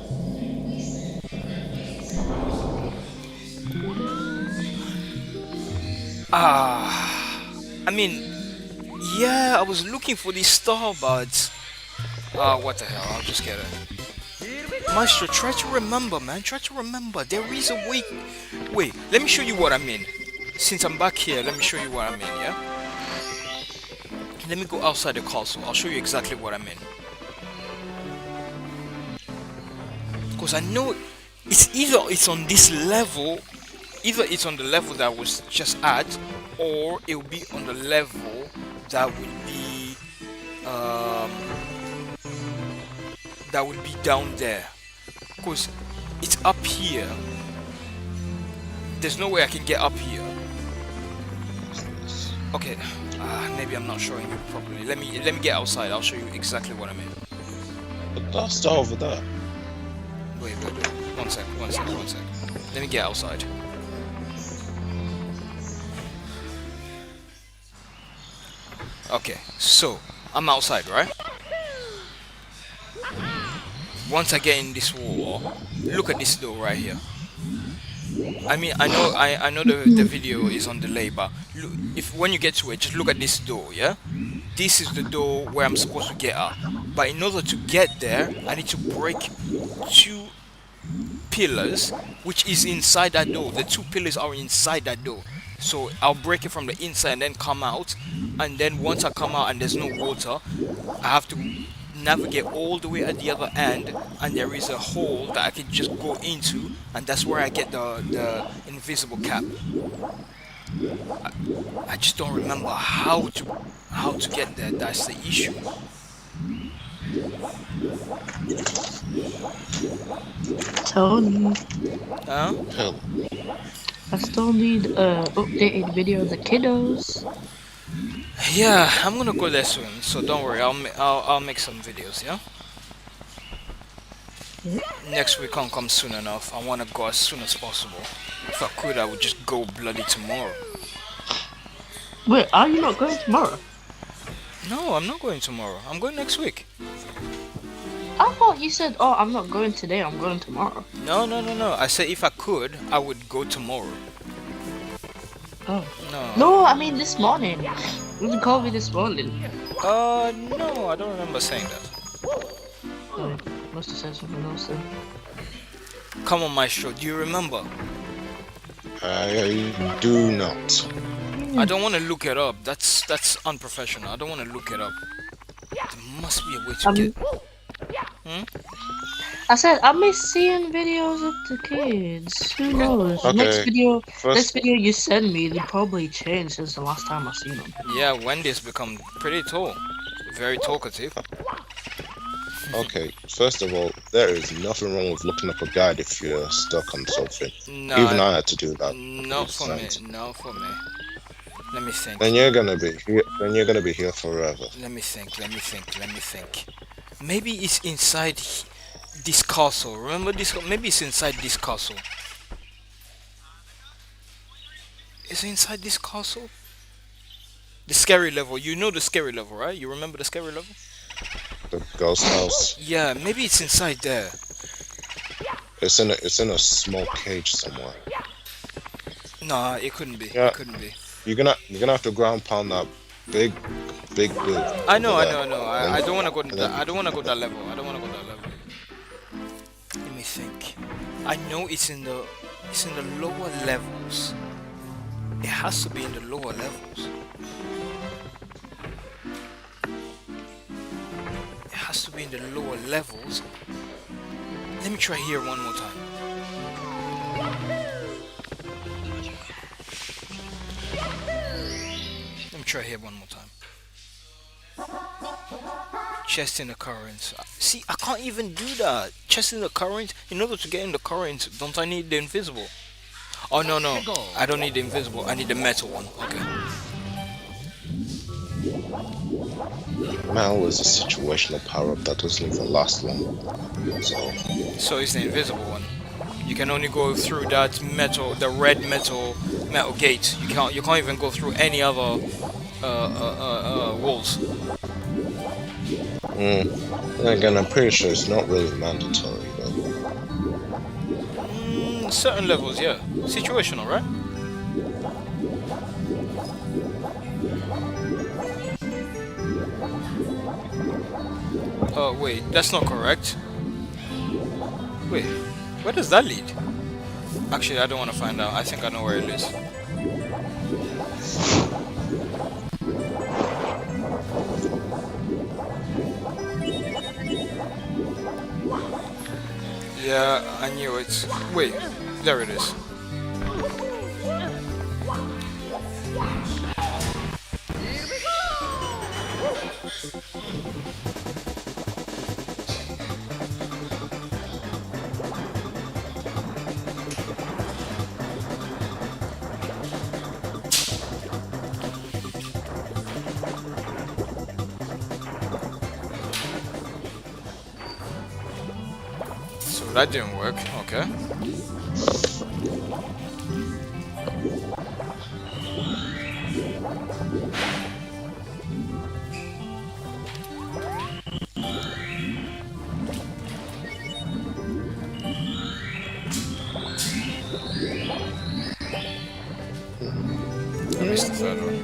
I mean, yeah, I was looking for this star, but what the hell? I'll just get it. Maestro, try to remember, man. Try to remember. There is a way. Wait, let me show you what I mean. Since I'm back here, let me show you what I mean, yeah? Let me go outside the castle. I'll show you exactly what I mean. Because I know it's either it's on this level, either it's on the level that I was just at, or it will be on the level that would be down there. Because it's up here. There's no way I can get up here. Okay, maybe I'm not showing you properly. Let me get outside. I'll show you exactly what I mean. But that's over there. Wait. One sec. Let me get outside. Okay, so I'm outside, right? Once I get in this wall, look at this door right here. I mean, I know the video is on delay, but look, when you get to it, just look at this door, yeah? This is the door where I'm supposed to get up. But in order to get there, I need to break 2 pillars, which is inside that door. The 2 pillars are inside that door. So I'll break it from the inside and then come out. And then once I come out and there's no water, I have to navigate all the way at the other end, and there is a hole that I can just go into, and that's where I get the invisible cap. I just don't remember how to get there. That's the issue. Tony, Huh? I still need updated video of the kiddos. Yeah, I'm gonna go there soon, so don't worry. I'll make some videos. Yeah. Next week can't come soon enough. I wanna go as soon as possible. If I could, I would just go bloody tomorrow. Wait, are you not going tomorrow? No, I'm not going tomorrow. I'm going next week. I thought you said, "Oh, I'm not going today. I'm going tomorrow." No. I said if I could, I would go tomorrow. Oh. No. No, I mean this morning. You called me this morning. No, I don't remember saying that. Oh, must have said something else then. Come on, Maestro, do you remember? I do not. I don't want to look it up. That's unprofessional. I don't want to look it up. There must be a way to get. I said I miss seeing videos of the kids. Who knows? Okay. Next video you send me, they probably changed since the last time I seen them. Yeah, Wendy's become pretty tall, very talkative. Okay, first of all, there is nothing wrong with looking up a guide if you're stuck on something. No, Even I had to do that. Not for me. Not for me. Let me think. Then you're gonna be here. Then you're gonna be here forever. Let me think. Maybe it's inside this castle. Remember this? Maybe it's inside this castle. Is it inside this castle? The scary level. You know the scary level, right? You remember the scary level? The ghost house. Yeah, maybe it's inside there. It's in a small cage somewhere. Nah, it couldn't be. Yeah. It couldn't be. You're gonna have to ground pound that big build. I know. over I there. know. And I don't want to go. then- I don't want to go that level. Let me think. I know it's in the lower levels. It has to be in the lower levels. It has to be in the lower levels. Let me try here one more time. Let me try here one more time. Chest in the current. See, I can't even do that. Chest in the current. In order to get in the current, don't I need the invisible? Oh no, I don't need the invisible. I need the metal one. Okay. Metal is a situational power up that doesn't even last long. So So it's the invisible one. You can only go through that metal, the red metal gate. You can't even go through any other walls. Then again, I'm pretty sure it's not really mandatory though. Certain levels, yeah. Situational, right? Oh wait, that's not correct. Wait, where does that lead? Actually, I don't want to find out. I think I know where it is. Yeah, I knew it. Wait, there it is. So that didn't work. Okay. I missed the third one.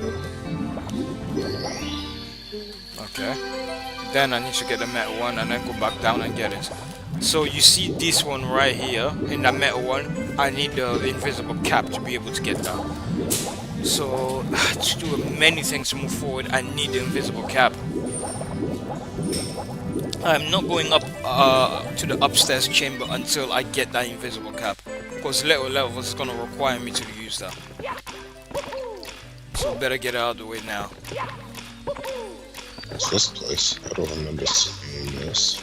Okay. Then I need to get the metal one and then go back down and get it. So you see this one right here, in that metal one, I need the invisible cap to be able to get that. So to do many things to move forward, I need the invisible cap. I'm not going up to the upstairs chamber until I get that invisible cap, because later levels is gonna require me to use that. So better get it out of the way now. What's this place? I don't remember seeing this.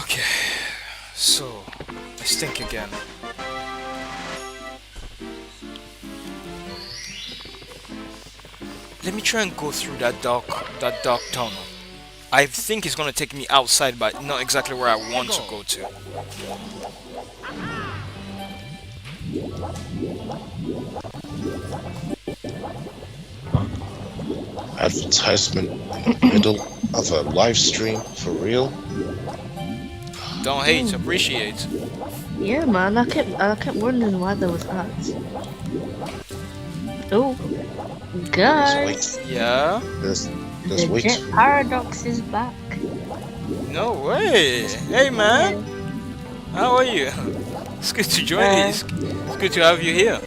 Okay, so let's think again. Let me try and go through that dark tunnel. I think it's gonna take me outside, but not exactly where I want to go to. Advertisement in the middle of a live stream, for real? Don't hate, appreciate. Yeah, man. I kept wondering why there was ads. Oh, guys, Yeah? There's the wait. Jet Paradox is back. No way. Hey man, how are you? It's good to join you. It's good to have you here.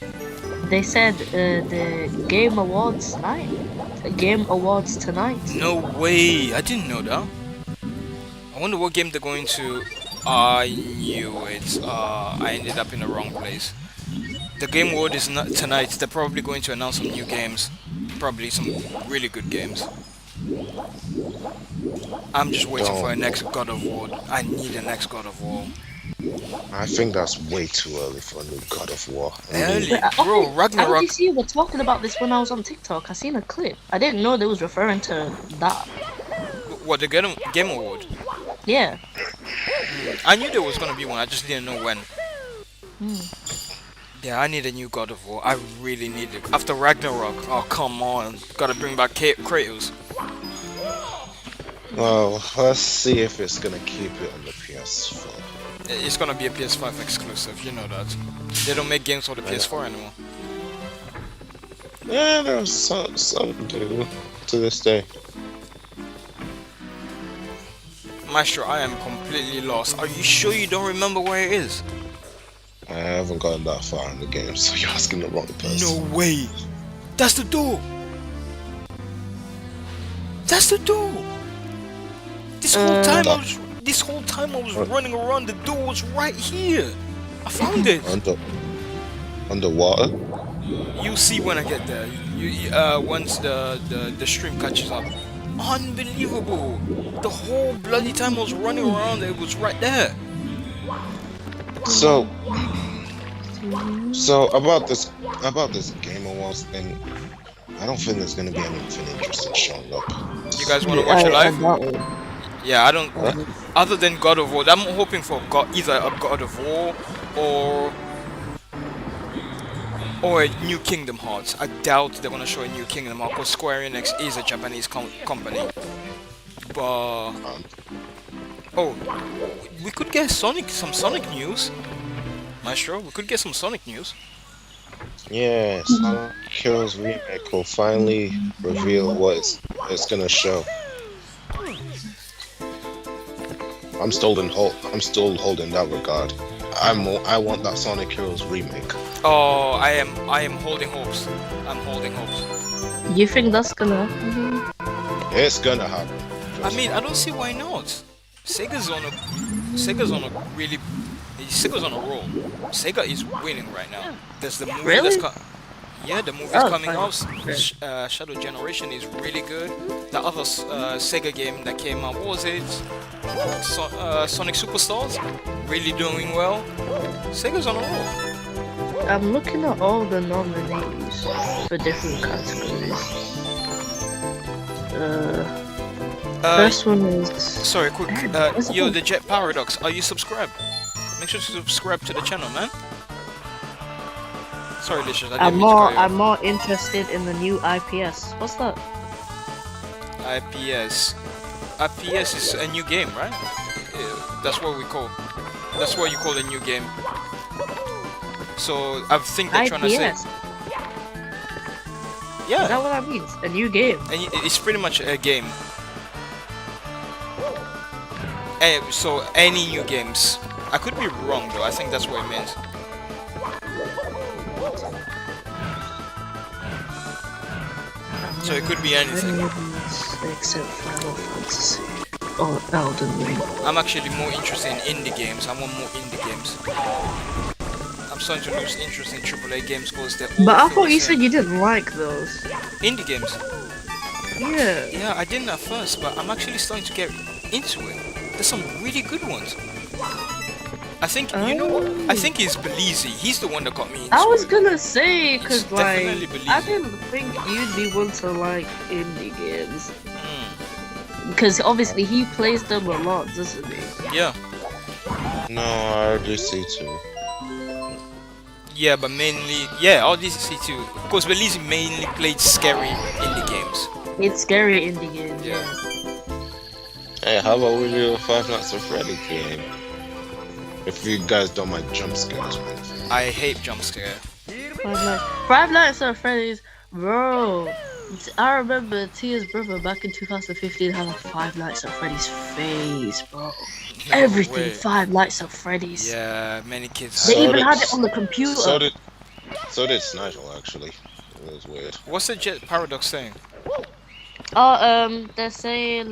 They said the Game Awards night. Game Awards tonight. No way. I didn't know that. I wonder what game they're going to. I knew it. I ended up in the wrong place. The Game Award is not tonight. They're probably going to announce some new games. Probably some really good games. I'm just waiting for a next God of War. I need a next God of War. I think that's way too early for a new God of War. Early, Wait, bro. I Ragnarok. did see you were talking about this when I was on TikTok. I seen a clip. I didn't know they was referring to that. What, the Game Award? Yeah. I knew there was gonna be one. I just didn't know when. Yeah, I need a new God of War. I really need it. After Ragnarok. Oh, come on. Gotta bring back Kratos. Well, let's see if it's gonna keep it on the PS4. It's gonna be a PS5 exclusive, you know that. They don't make games for the PS4 anymore. Yeah, there's some do to this day. Maestro, I am completely lost. Are you sure you don't remember where it is? I haven't gotten that far in the game, so you're asking the wrong person. No way! That's the door! That's the door! This whole time I was running around, the door was right here! I found it! Underwater? You'll see when I get there. Once the stream catches up. Unbelievable. The whole bloody time I was running around, it was right there. So, so about this Game Awards thing, I don't think there's gonna be anything interesting showing up. You guys want to watch it I live? doubt it. Yeah, I don't. Huh? Other than God of War, I'm hoping for either a God of War or a new Kingdom Hearts. I doubt they're gonna show a new Kingdom Hearts because Square Enix is a Japanese company. But Um, oh, we could get some Sonic news, Maestro. We could get some Sonic news. yeah, Sonic Heroes remake will finally reveal what it's gonna show. I'm still holding that regard. I want that Sonic Heroes remake. Oh, I am holding hopes. I'm holding hopes. You think that's gonna happen? It's gonna happen. I mean, I don't see why not. Sega's on a really Sega's on a roll. Sega is winning right now. There's the movie Really? yeah, the movie's Oh, coming fine. out. Shadow Generation is really good. The other Sega game that came out, what was it? Sonic Superstars, really doing well. Sega's on a roll. I'm looking at all the nominees for different categories. First one is. Sorry, quick. What's it Yo, called? the Jet Paradox. Are you subscribed? Make sure to subscribe to the channel, man. Sorry, Licious. I didn't mean to cut you off. I'm more interested in the new IPS. What's that? IPS. IPS is a new game, right? Yeah, that's what we call. That's what you call a new game. So I think they're trying to say. IPS. Is Yeah, that what that means? A new game. and it's pretty much a game. So any new games. I could be wrong though. I think that's what it means. So it could be anything. Except Final Fantasy or Elden Ring. I'm actually more interested in indie games. I want more indie games. I'm starting to lose interest in AAA games because they're all But I feel thought the you same. said you didn't like those. Indie games. Yeah. Yeah, I didn't at first, but I'm actually starting to get into it. There's some really good ones. I think, you know what? I think it's Belize. He's the one that got me into I was it. gonna say, It's cause like definitely Belize. I didn't think you'd be one to like indie games, Mm, because obviously he plays them a lot, doesn't he? yeah. No, I do see too. Yeah, but mainly, yeah, all these C2. Because Belize mainly played scary indie games. It's scary indie games. Yeah. Hey, how about we do a Five Nights at Freddy game? If you guys don't mind jump scares, man. I hate jump scare. Five Nights at Freddy's, bro. I remember Tia's brother back in 2015 had a Five Nights at Freddy's face, bro. No Everything way. Five Nights at Freddy's. Yeah, many kids. They So even did- had it on the computer. So did Snigel actually. It was weird. What's the Jet Paradox saying? They're saying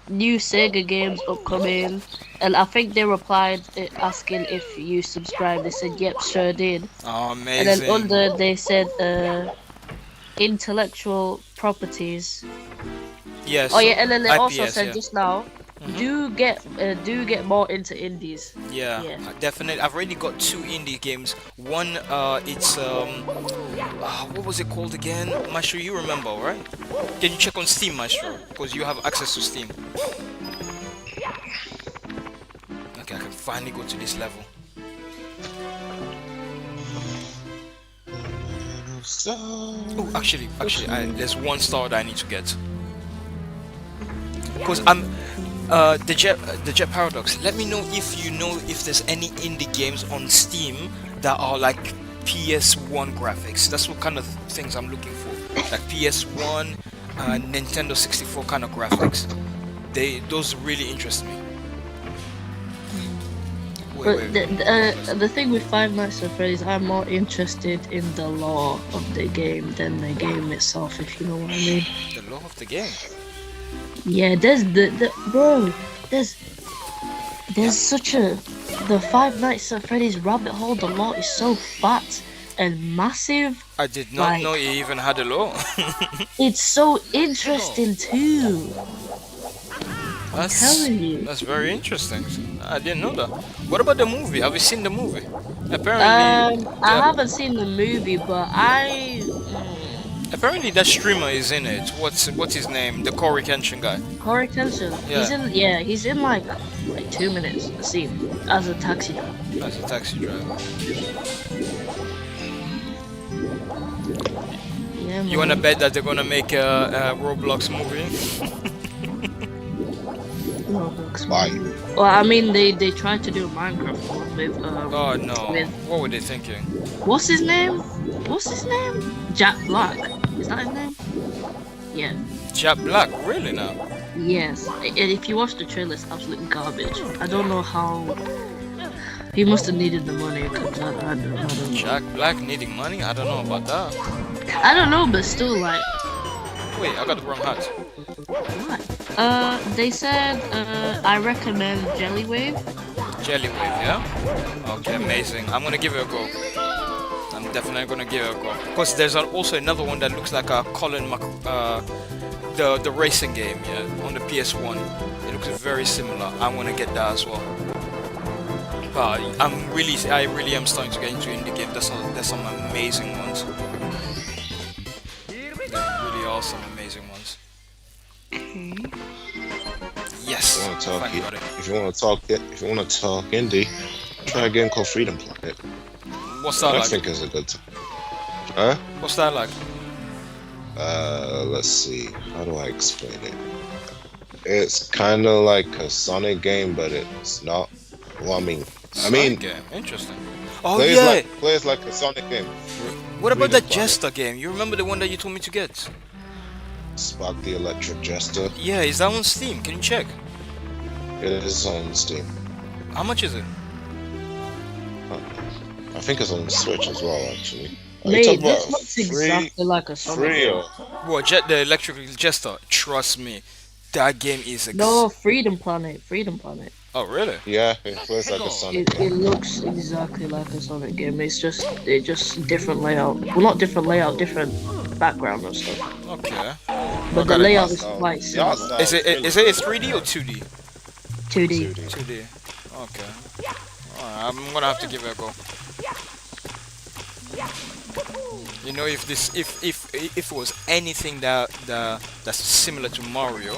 new Sega games upcoming, and I think they replied asking if you subscribed. They said yep, sure did. Oh, And amazing. then under they said intellectual properties. Yes. Oh yeah, and then they also IPS, said yeah. just now, do get more into indies. Yeah, Yeah. definitely. I've already got 2 indie games. One, it's what was it called again? Maestro, you remember, right? Can you check on Steam, Maestro? Because you have access to Steam. Okay, I can finally go to this level. Oh, actually, there's one star that I need to get. Because I'm the Jet Paradox. Let me know if you know if there's any indie games on Steam that are like PS1 graphics. That's what kind of things I'm looking for. Like PS1, Nintendo 64 kind of graphics. Those really interest me. But the thing with Five Nights at Freddy's, I'm more interested in the lore of the game than the game itself, if you know what I mean. The lore of the game. Yeah, there's there's such a the Five Nights at Freddy's rabbit hole. The lore is so fat. and massive. I did not Like, know he even had a law. it's so interesting too. I'm That's telling you. that's very interesting. I didn't know that. What about the movie? Have you seen the movie? Apparently, I the, haven't seen the movie, but apparently that streamer is in it. What's his name? The Corey Kenshin guy. Corey Tension. Yeah, He's in like 2 minutes a scene as a taxi driver. as a taxi driver. Yeah, You wanna man. bet that they're gonna make a Roblox movie? Roblox. Why? Well, I mean, they tried to do a Minecraft one Oh no! with What were they thinking? what's his name? What's his name? Jack Black. Is that his name? Yeah. Jack Black, really now? Yes. And if you watch the trailer, it's absolute garbage. I don't know how. He must have needed the money because I don't know. Jack Black needing money? I don't know about that. I don't know, but still, like, Wait, I got the wrong hat. what? They said, I recommend Jelly Wave. Jelly Wave, yeah? Okay, amazing. I'm gonna give it a go. I'm definitely gonna give it a go. Because there's also another one that looks like a the racing game, yeah, on the PS1. It looks very similar. I want to get that as well. But I really am starting to get into indie games. There's some amazing ones. There really are some amazing ones. Yes, If you want to talk, finally got it. if you want to talk indie, try a game called Freedom Planet. What's that I like? think it's a good. Huh? What's that like? Let's see. How do I explain it? It's kind of like a Sonic game, but it's not. Well, I mean, Sonic game. Interesting. Oh yeah. Plays like a Sonic game. What about Freedom that Planet. Jester game? You remember the one that you told me to get? Spark the Electric Jester. Yeah, is that on Steam? Can you check? It is on Steam. How much is it? I think it's on Switch as well, actually. Are you Mate, talking this about looks free, exactly like a Sonic free game. or What, the Electrical Jester? Trust me, that game is No, Freedom Planet. Freedom Planet. Oh really? yeah, it plays like a Sonic It game. looks exactly like a Sonic game. It's just different layout. Well, not different layout, different background and stuff. Okay. But the got it. layout is Style. quite The art similar. style Is it 3D or 2D? 2D. 2D. Okay. Alright, I'm gonna have to give it a go. You know, if it was anything that's similar to Mario,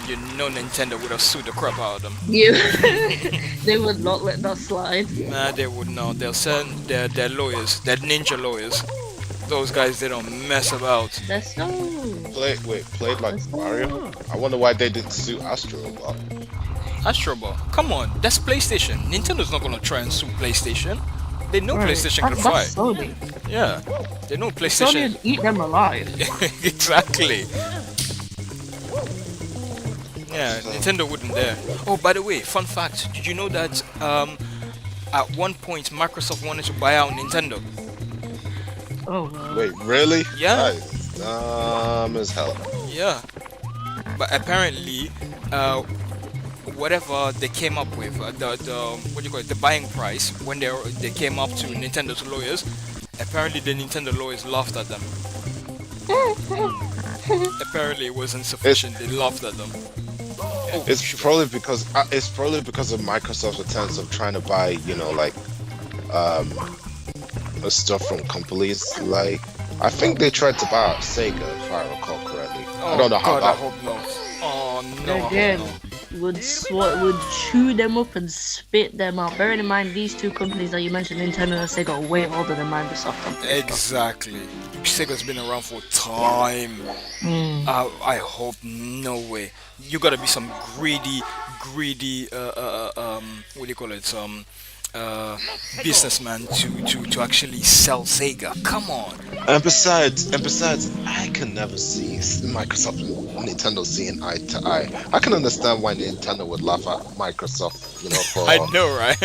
you know Nintendo would have sued the crap out of them. You, they would not let that slide. Nah, they would not. They'll send their lawyers, their ninja lawyers. Those guys, they don't mess about. That's so. Played like Mario. I wonder why they didn't sue Astro Bot. Astro Ball, come on, that's PlayStation. Nintendo's not gonna try and sue PlayStation. They know Right. PlayStation can That's fight. Sony. Yeah, they know Sony PlayStation. would eat them alive. Exactly. Yeah, Nintendo wouldn't dare. Oh, by the way, fun fact: did you know that at one point Microsoft wanted to buy out Nintendo? Oh wow. Wait, really? Yeah. That is dumb as hell. Yeah, but apparently, whatever they came up with, the what do you call it, the buying price when they came up to Nintendo's lawyers, apparently the Nintendo lawyers laughed at them. Apparently it wasn't sufficient. They laughed at them. Oh, It's sugar. probably because of Microsoft's attempts of trying to buy, like stuff from companies. Like I think they tried to buy out Sega, if I recall correctly. I don't know how God, I that. hope not. Oh no, I hope Again, not. would chew them up and spit them out. Bearing in mind these two companies that you mentioned, Nintendo and Sega, are way older than Microsoft. Exactly. Sega's been around for time. Mm. I hope no way. You gotta be some greedy, what do you call it? Businessman to actually sell Sega. Come on. And besides, I can never see Microsoft and Nintendo seeing eye to eye. I can understand why Nintendo would laugh at Microsoft, for I know, right?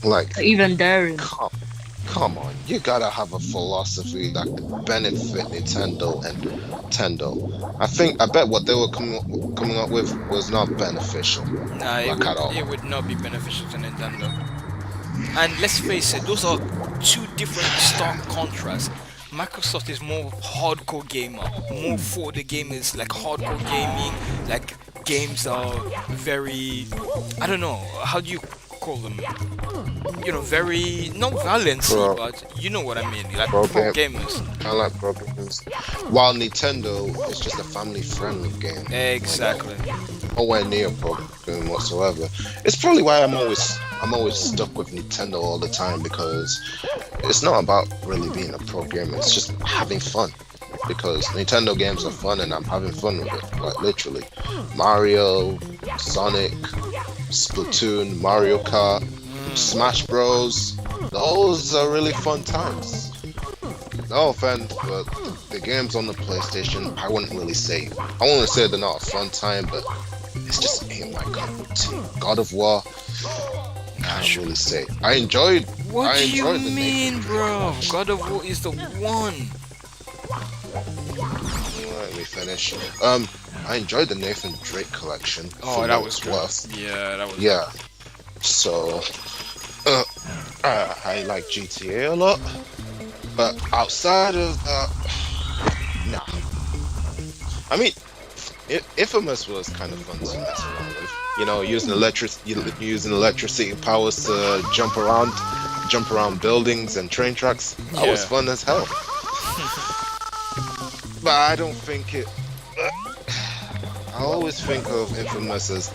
like Even daring. come on, you gotta have a philosophy that could benefit Nintendo and Nintendo. I bet what they were coming up with was not beneficial. Nah, Like at all. it would not be beneficial to Nintendo. And let's face it, those are two different stark contrasts. Microsoft is more hardcore gamer, more for the gamers, like hardcore gaming, like games are very, I don't know, how do you call them? Very not valiantly, Pro, but you know what I mean, like pro pro game. gamers. I like pro games. While Nintendo is just a family-friendly game. Exactly. Nowhere near a pro game whatsoever. It's probably why I'm always stuck with Nintendo all the time, because it's not about really being a pro gamer. It's just having fun. Because Nintendo games are fun and I'm having fun with it. Like literally, Mario, Sonic, Splatoon, Mario Kart, Smash Bros. Those are really fun times. No offense, but the games on the PlayStation, I wouldn't really say. I wouldn't say they're not a fun time, but it's just ain't my cup of tea. God of War, can't really say. I enjoyed. What I do you enjoyed the mean, bro? God of War is the one. Let me finish. I enjoyed the Nathan Drake collection. Oh, for that what was it's good. worth. Yeah, that was. Yeah. So, I like GTA a lot, but outside of that, nah. I mean, Infamous was kind of fun to mess around with. Using electricity powers to jump around buildings and train tracks. That was Yeah. fun as hell. But I don't think it. I always think of Infamous as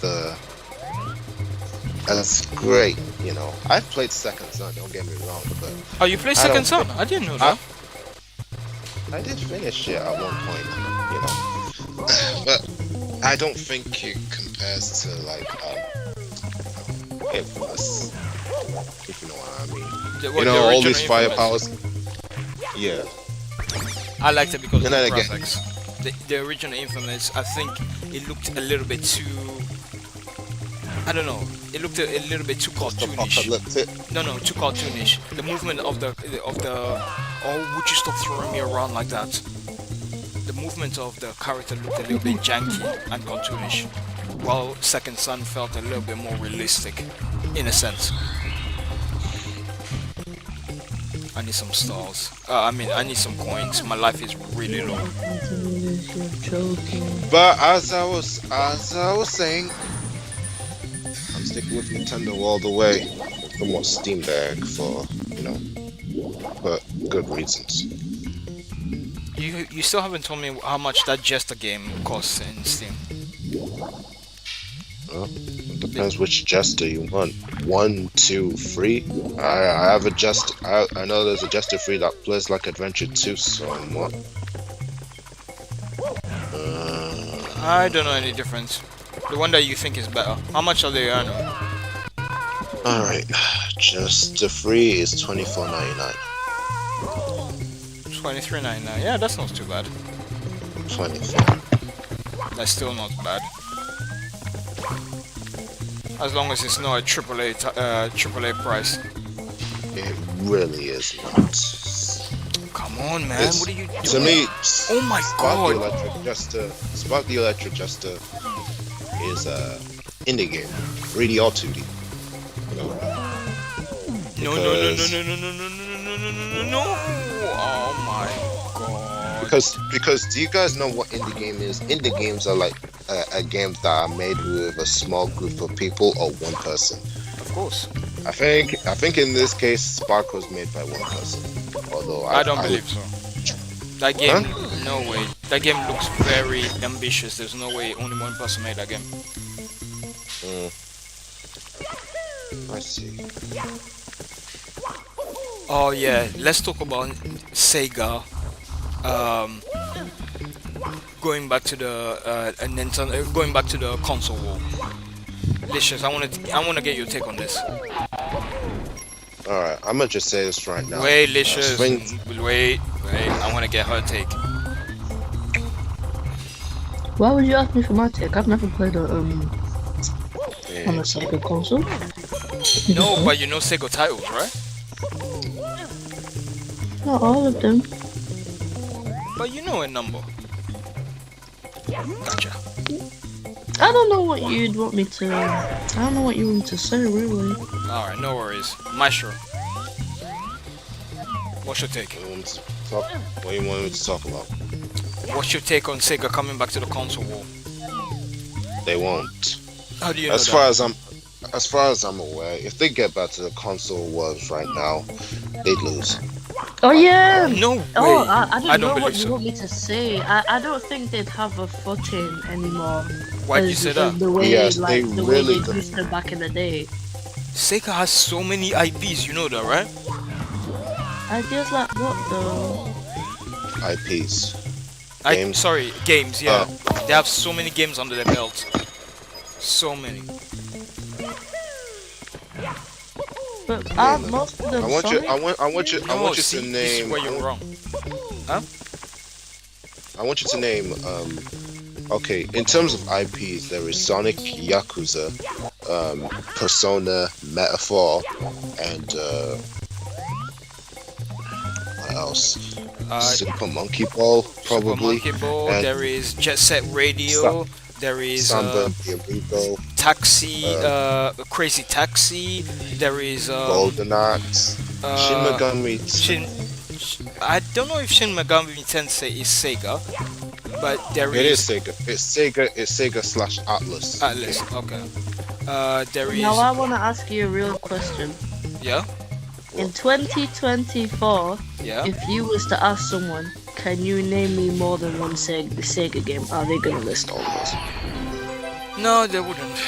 great. I've played Second Son. Don't get me wrong, but Oh, you play I don't Second Son? think- I didn't know that. I did finish it at one point. But I don't think it compares to like Infamous. If you know what I mean. What, the All original these fire Infamous? powers. Yeah. I liked it because of And the then again- graphics. The original Infamous, I think it looked a little bit too. I don't know. It looked a little bit too cartoonish. Apocalyptic. No, too cartoonish. The movement of the. Oh, would you stop throwing me around like that? The movement of the character looked a little bit janky and cartoonish, while Second Son felt a little bit more realistic, in a sense. I need some stars. I need some coins. My life is really low. You're joking. But as I was saying, I'm sticking with Nintendo all the way. From what Steam Deck for good reasons. You still haven't told me how much that Jester game costs in Steam. Well, it depends which Jester you want. 1, 2, 3. I have a Jester. I know there's a Jester 3 that plays like Adventure 2 somewhat. I don't know any difference. The one that you think is better. How much are they earning? Alright, Jester 3 is $24.99. $23.99. Yeah, that's not too bad. 24. That's still not bad. As long as it's not a AAA price. It really is not. Come on, man. It's- What are you doing? To me, Oh my Spark the God. Electric Jester is a indie game, 3D or 2D. No. Oh my God. Because do you guys know what indie game is? Indie games are like games that are made with a small group of people or one person. Of course. I think in this case, Spark was made by one person. Although I don't believe so. That game, no way. That game looks very ambitious. There's no way only one person made that game. I see. Oh yeah, let's talk about Sega. Going back to the Nintendo, going back to the console war. Licious, I wanna get your take on this. Alright, I'm gonna just say this right now. Wait, Licious, Swing- wait. I wanna get her take. Why would you ask me for my take? I've never played on Yeah. a Sega console. No, but you know Sega titles, right? Not all of them. But you know a number. Gotcha. I don't know what you'd want me to. I don't know what you want to say, really. Alright, no worries. Maestro, what's your take? What do you want me to talk about? What's your take on Sega coming back to the console war? They won't. How do you know As that? far as I'm aware, if they get back to the console wars right now, they'd lose. Oh yeah. No way. Oh, I I don't don't know what believe you so. want me to say. I don't think they'd have a footing anymore. Why'd you say that? The way, Yes, like, they the way really they do. used to back in the day. Sega has so many IPs, you know that, right? I just like what though. IPs. Games? Sorry, games, yeah. They have so many games under their belt. So many. But aren't most of them I want Sonic? you. I want you. I No, want you see, to this is name. where you're wrong. I want you to name. Okay, in terms of IPs, there is Sonic, Yakuza, Persona, Metaphor, and what else? Super Monkey Ball, probably. Super Monkey Ball, and there is Jet Set Radio, there is Samba de Amigo, Taxi, Crazy Taxi, there is Golden Axe, Shin Megami. I don't know if Shin Megami Tensei is Sega, but there It is. is Sega. It's Sega / Atlas. Atlas, okay. There is. Now I want to ask you a real question. Yeah, In 2024, yeah. if you was to ask someone, can you name me more than one Sega game? Are they gonna list all of us? No, they wouldn't.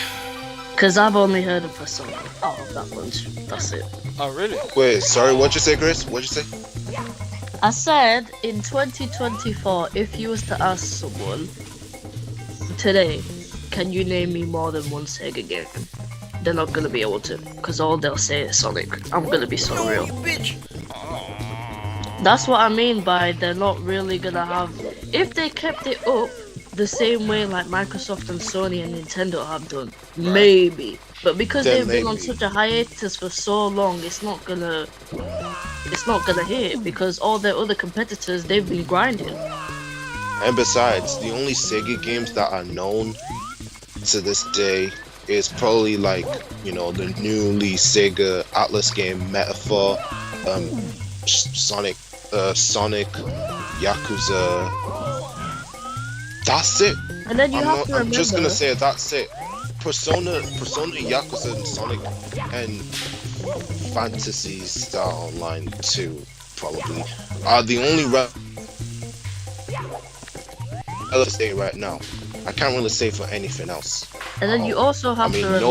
Cause I've only heard of Persona out of that bunch. That's it. Oh, really? Wait, sorry. What'd you say, Chris? What'd you say? I said in 2024, if you was to ask someone today, can you name me more than one Sega game? They're not gonna be able to, cause all they'll say is Sonic. I'm gonna be so real. Bitch. That's what I mean by they're not really gonna have. If they kept it up the same way like Microsoft and Sony and Nintendo have done, maybe. But because Then they've been on maybe. such a hiatus for so long, it's not gonna hit because all their other competitors they've been grinding. And besides, the only Sega games that are known to this day is probably like, you know, the newly Sega Atlas game Metaphor, Sonic, Yakuza. That's it. And then you have to remember. I'm just gonna say that's it. Persona, Yakuza, and Sonic, and Fantasy Star Online 2 probably are the only let's say right now. I can't really say for anything else. And then you also have to remember.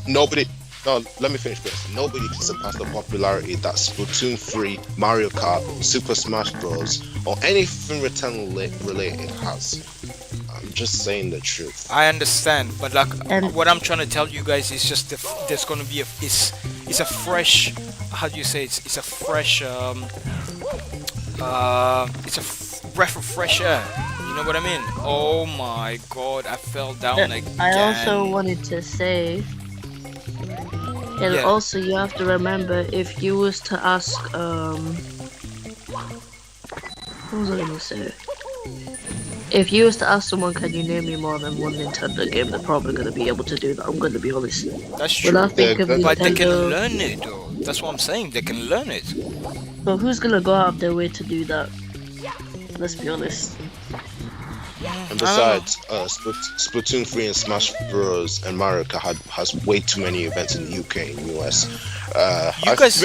Nobody. No, let me finish this. Nobody can surpass the popularity that Splatoon 3, Mario Kart, Super Smash Bros, or anything return related has. I'm just saying the truth. I understand, but like And- what I'm trying to tell you guys is just there's gonna be it's a fresh. How do you say it? It's a fresh breath of fresh air. You know what I mean? Oh my god, I fell down again. I also wanted to say, and Yeah. also you have to remember if you was to ask, what was I gonna say? If you was to ask someone, can you name me more than one Nintendo game, they're probably gonna be able to do that. I'm gonna be honest. That's When true. I think of But they can Nintendo, learn it though. That's what I'm saying. They can learn it. but who's gonna go out of their way to do that? Let's be honest. And besides, Splatoon 3 and Smash Bros and Mario Kart has way too many events in the UK and US. You guys,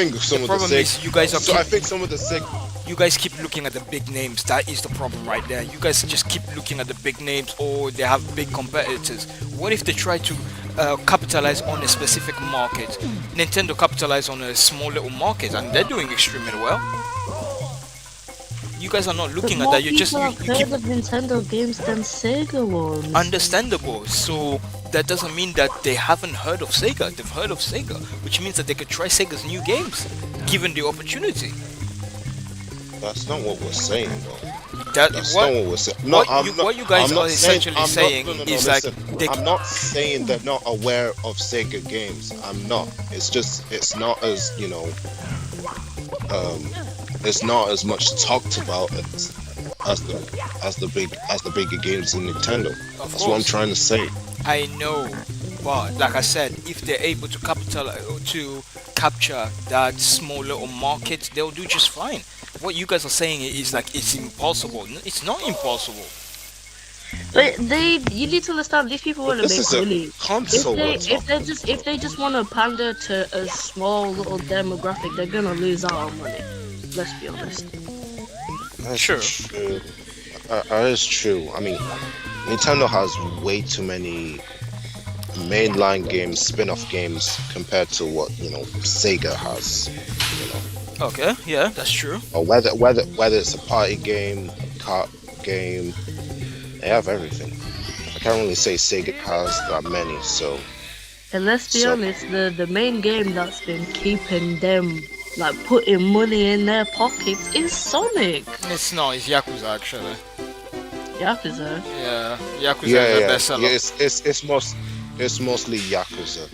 You guys keep looking at the big names. That is the problem right there. You guys just keep looking at the big names, or they have big competitors. What if they try to capitalize on a specific market? Nintendo capitalize on a small little market, and they're doing extremely well. You guys are not looking at that. You just have you keep heard of Nintendo games than Sega ones. understandable. So that doesn't mean that they haven't heard of Sega. They've heard of Sega, which means that they could try Sega's new games, given the opportunity. That's not what we're saying, though. That's What not what we're saying. what you guys are essentially saying is like they I'm not saying they're not aware of Sega games. I'm not. It's just it's not as it's not as much talked about as the bigger games in Nintendo. Of That's what I'm course. trying to say. I know, but like I said, if they're able to capture that small little market, they'll do just fine. What you guys are saying is like it's impossible. It's not impossible. But you need to understand, these people But want to this make is a money. console we're talking. If they just want to pander to a small little demographic, they're gonna lose out on money. Let's be honest. That's Sure. true. That is true. I mean, Nintendo has way too many mainline games, spin-off games compared to what Sega has. You know, Okay, yeah, that's true. or whether it's a party game, a kart game, they have everything. I can't really say Sega has that many, so And let's be So- honest, the main game that's been keeping them like putting money in their pockets is Sonic. It's not. It's Yakuza actually. Yakuza. Yeah, Yakuza is yeah, the yeah, bestseller. yeah. It's mostly Yakuza.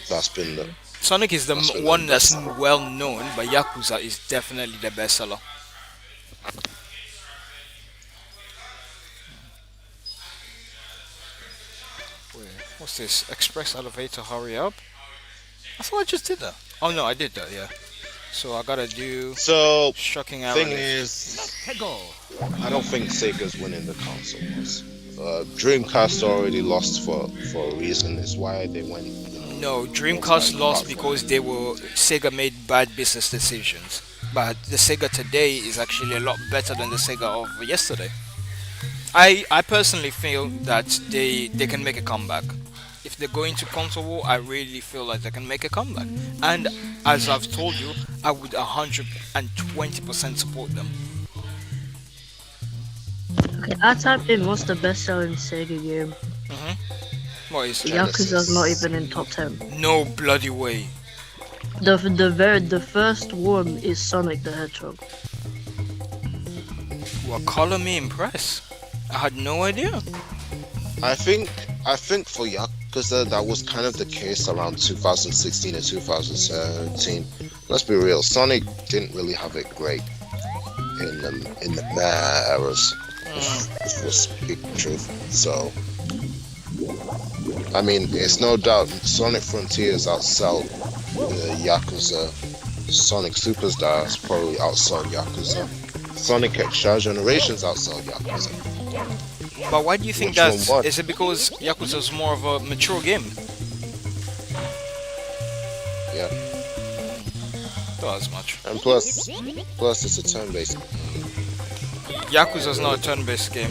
That's been the Sonic is the That's really one that's impressive. well known, but Yakuza is definitely the bestseller. Wait, what's this? Express elevator, hurry up. I thought I just did that. Oh no, I did that, yeah. So I gotta do so. shocking arrow. Thing is, I don't think Sega's winning the console wars. Dreamcast already lost for a reason. It's why they went. No, Dreamcast lost because Sega made bad business decisions. But the Sega today is actually a lot better than the Sega of yesterday. I personally feel that they can make a comeback. If they're going to console war, I really feel like they can make a comeback. And as I've told you, I would 120% support them. Okay, I typed in what's the best selling Sega game. What is Yakuza's not even in top 10. no bloody way. The first one is Sonic the Hedgehog. Well, color me impressed. I had no idea. I think for Yakuza that was kind of the case around 2016 and 2017. Let's be real, Sonic didn't really have it great in the eras. If we're speaking the truth. So I mean, it's no doubt Sonic Frontiers outsold Yakuza. Sonic Superstars probably outsold Yakuza. Sonic X Generations outsold Yakuza. But why do you think Which one that? won? Is it because Yakuza's more of a mature game? Yeah, Not as much. and plus it's a turn-based. Yakuza's not a turn-based game.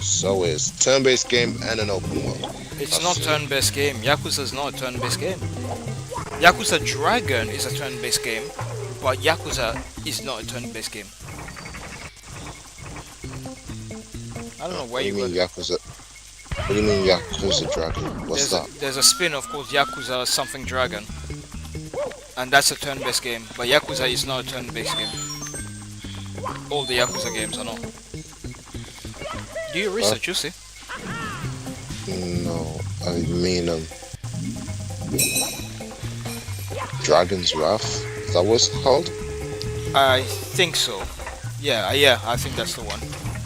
So is turn-based game and an open world. It's That's not it. turn-based game. Yakuza's not a turn-based game. Yakuza Dragon is a turn-based game, but Yakuza is not a turn-based game. I don't know where What do you you mean got. Yakuza? What do you mean Yakuza Dragon? What's that? There's a spin-off called Yakuza something Dragon, and that's a turn-based game. But Yakuza is not a turn-based game. All the Yakuza games are not. Do your research, you see. No, I mean Dragon's Wrath. Is that what it's called? I think so. Yeah, I think that's the one.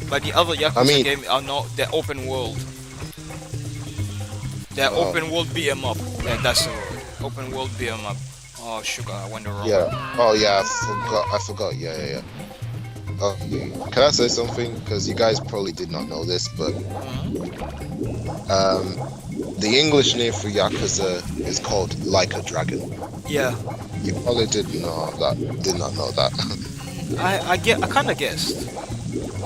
But the other Yakuza games are not. They're open world. They're open world beat 'em up. Yeah, that's the word. Open world beat 'em up. Oh sugar, I went the wrong way. Yeah. Oh yeah, I forgot. Yeah. Can I say something? Because you guys probably did not know this, but the English name for Yakuza is called Like a Dragon. Yeah, You probably did not know that. I kind of guessed.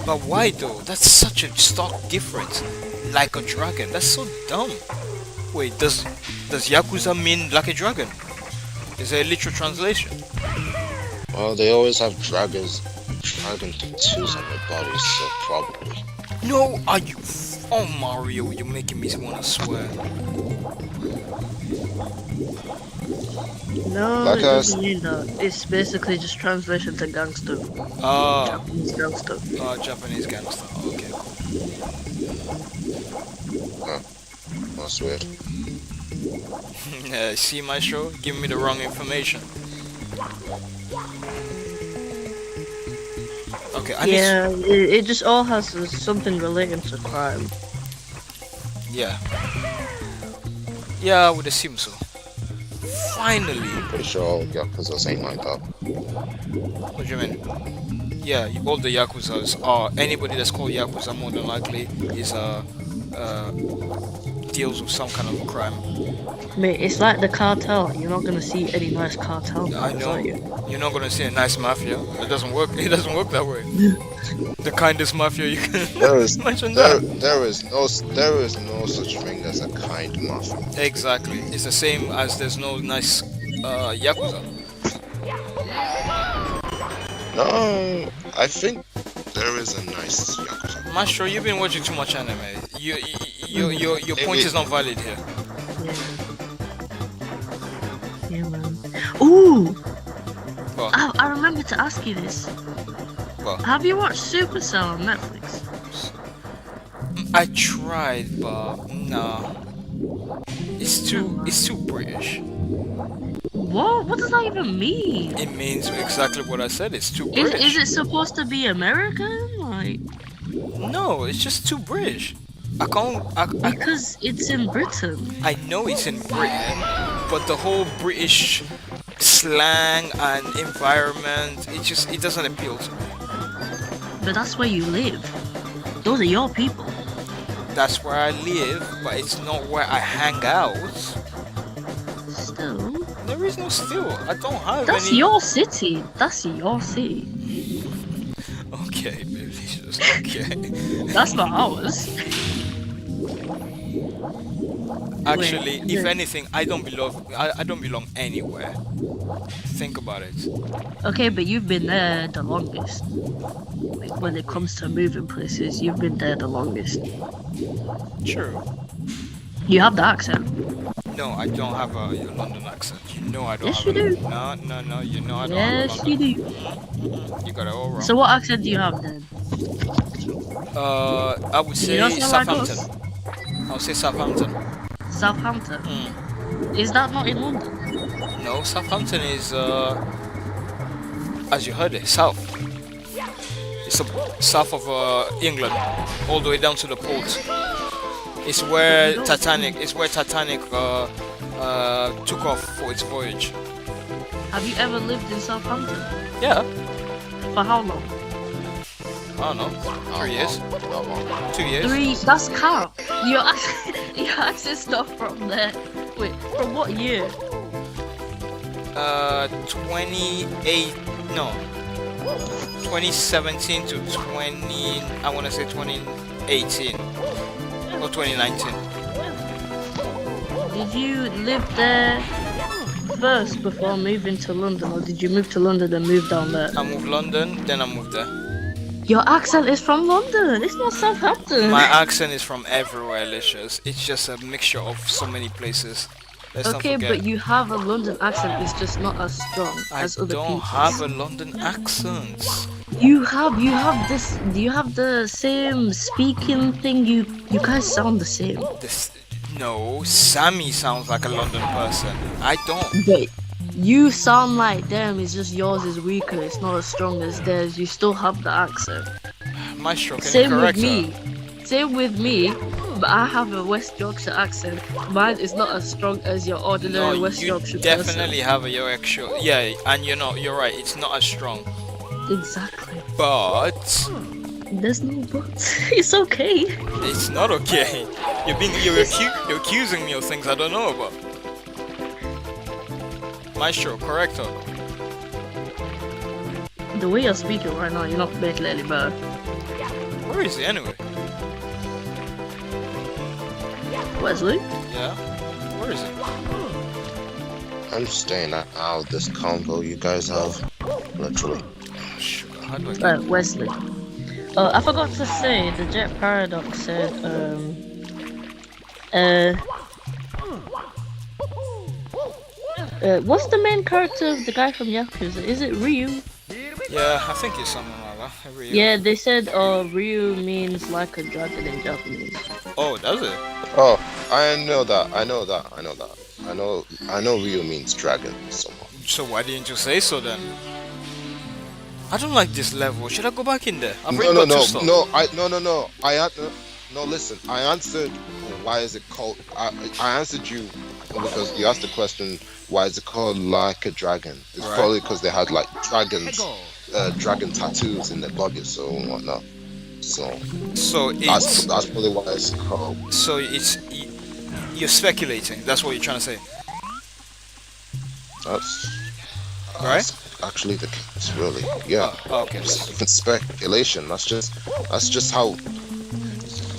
But why though? That's such a stark difference. Like a dragon. That's so dumb. Wait, does Yakuza mean like a dragon? Is there a literal translation? Well, they always have dragon tattoos on their bodies, so probably. No, are you? Oh Mario, you're making me wanna swear. No, Like it I doesn't mean that. It's basically just translation to gangster. Ah, Japanese gangster. Japanese gangster. Okay, cool. That's weird. See my show? Give me the wrong information. Okay, Yeah, it just all has something relating to crime. Yeah. Yeah, I would assume so. Finally. I'm pretty sure all Yakuza's ain't like that. What do you mean? Yeah, all the Yakuzas are anybody that's called Yakuza more than likely is uh deals with some kind of a crime. Mate, it's like the cartel. You're not gonna see any nice cartel I members, know. are you? You're not gonna see a nice mafia. It doesn't work. It doesn't work that way. The kindest mafia you can There is imagine there that. there is no such thing as a kind mafia. Exactly. It's the same as there's no nice Yakuza. No, I think there is a nice Yakuza. Maestro, you've been watching too much anime. Your point is not valid here. Yeah. Yeah, man. Ooh! Well, I remember to ask you this. well, Have you watched Supercell on Netflix? I tried, but no. It's too British. What? What does that even mean? It means exactly what I said. It's too Is British. it supposed to be American? Like, No, it's just too British. I can't. because it's in Britain. I know it's in Britain, but the whole British slang and environment, it doesn't appeal to me. But that's where you live. Those are your people. That's where I live, but it's not where I hang out. Still, There is no still. I don't have that's any. your city. That's your city. Okay, baby, just okay. That's not ours. Actually, Wait, if yeah. anything, I don't belong. I don't belong anywhere. Think about it. Okay, but you've been there the longest. Like, when it comes to moving places, you've been there the longest. True. You have the accent. No, I don't have a London accent. You know I don't Yes, have you a. do. No. You know I don't Yes, have a you London. do. You got it all wrong. So what accent do you have then? I would You don't say sound like us. Southampton. I would say Southampton. Southampton. Mm. Is that not in London? No, Southampton is as you heard it, south. It's south of England, all the way down to the port. It's where Titanic. It's where Titanic took off for its voyage. Have you ever lived in Southampton? Yeah, For how long? I don't know, 3 years, 2 years. 3. That's cap. Your your accent's not from there. Wait, from what year? 28. No, 2017 to 20. I want to say 2018 or 2019. Did you live there first before moving to London, or did you move to London and move down there? I moved London, then I moved there. Your accent is from London. It's not Southampton. My accent is from everywhere, Licious. It's just a mixture of so many places. Let's Okay, not forget. but you have a London accent. It's just not as strong I as other don't people. have a London accent. You have this. Do you have the same speaking thing? You guys sound the same. This, no, Sammy sounds like a London person. I don't. But you sound like them. It's just yours is weaker. It's not as strong as theirs. You still have the accent. Maestro, can you Same with correct me. her? Same with me. But I have a West Yorkshire accent. Mine is not as strong as your ordinary No, West you Yorkshire definitely have a Yorkshire. Yeah, and you're right. It's not as strong. person. Exactly. But There's no but. It's okay. it's not okay. You're accusing me of things I don't know about. Maestro, correct her. The way you're speaking right now, you're not making any better. Where is he anyway? Wesley? Yeah. Where is he? I'm staying out of this convo you guys have. Literally. Sugar, how do I get? Wesley. I forgot to say, the Jet Paradox said, what's the main character of the guy from Yakuza? Is it Ryu? Yeah, I think it's something like that. Every year. Yeah, they said, Ryu means like a dragon in Japanese. Oh, does it? Oh, I know that. I know Ryu means dragon somewhat. So why didn't you say so then? I don't like this level. Should I go back in there? I've No, already no, got two no, stars. no. No. No. Listen, I answered. Why is it called? I answered you because you asked the question. Why is it called like a dragon? It's Right. probably because they had like dragons, dragon tattoos in their bodies, so and whatnot. So So that's it's probably why it's called. so it's you're speculating. That's what you're trying to say, That's right? actually the case, really. Yeah. Okay. Just even speculation. That's just how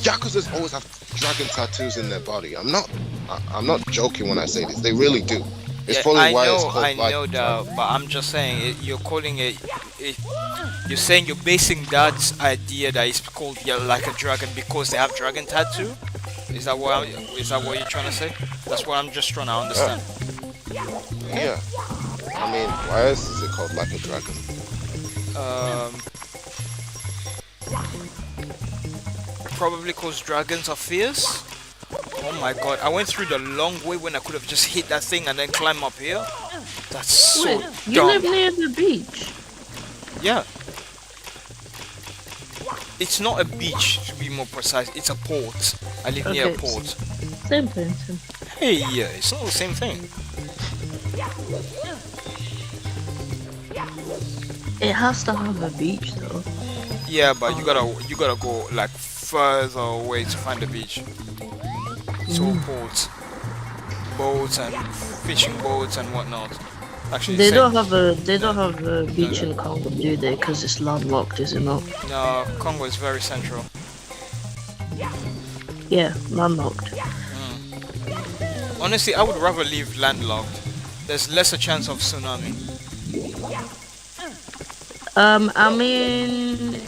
Yakuza's always have dragon tattoos in their body. I'm not joking when I say this. They really do. It's Yeah, probably why it's called I know that, but I'm just saying you're calling it. You're saying you're basing that idea that it's called like a dragon because they have dragon tattoo. Is that what you're trying to say? That's what I'm just trying to understand. Yeah. I mean, why else is it called like a dragon? Um, Probably because dragons are fierce. Oh my god, I went through the long way when I could have just hit that thing and then climb up here. That's so Wait, you dumb. live near the beach? Yeah. It's not a beach, to be more precise. It's a port. I live near a Okay. port. Same thing. Hey, yeah, it's not the same thing. It has to have a beach though. Yeah, but you gotta go like further away to find the beach. So ports, boats and fishing boats and whatnot. Actually, They same. don't have a beach in Congo, do they? Because it's landlocked, is it not? No, Congo is very central. Yeah, landlocked. Honestly, I would rather leave landlocked. There's lesser chance of tsunami. I mean,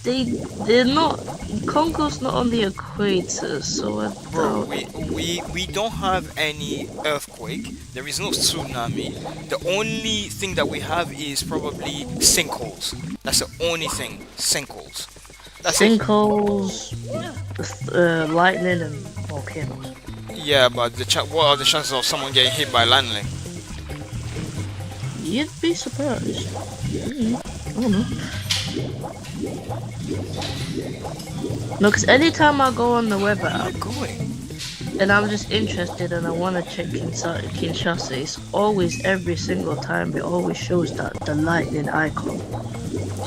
they're not. Congo's not on the equator, so I Bro, doubt. we don't have any earthquake. There is no tsunami. The only thing that we have is probably sinkholes. That's the only thing. Sinkholes. That's it. Sinkholes, lightning, and volcanoes. Yeah, but what are the chances of someone getting hit by lightning? You'd be surprised. I don't know. No, because anytime I go on the weather Where am I app going? and I'm just interested and I want to check Kinshasa, it's always, every single time, it always shows that the lightning icon.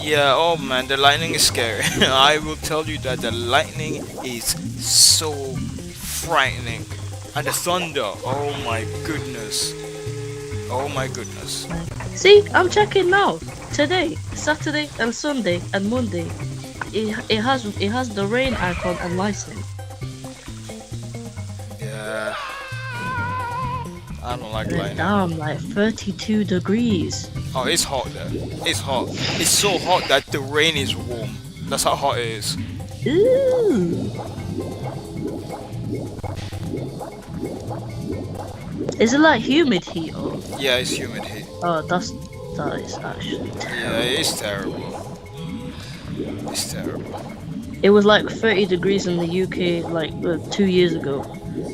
Yeah, oh man, the lightning is scary. I will tell you that the lightning is so frightening. And the thunder, oh my goodness. Oh my goodness. See, I'm checking now. Today, Saturday and Sunday and Monday, it has the rain icon and lightning. Yeah. I don't like And it's lightning. down like 32 degrees. Oh, it's hot there. It's hot. It's so hot that the rain is warm. That's how hot it is. Ooh. Is it like humid heat or? Yeah, it's humid heat. Oh, that is actually terrible. Yeah, it's terrible. It's terrible. It was like 30 degrees in the UK like 2 years ago.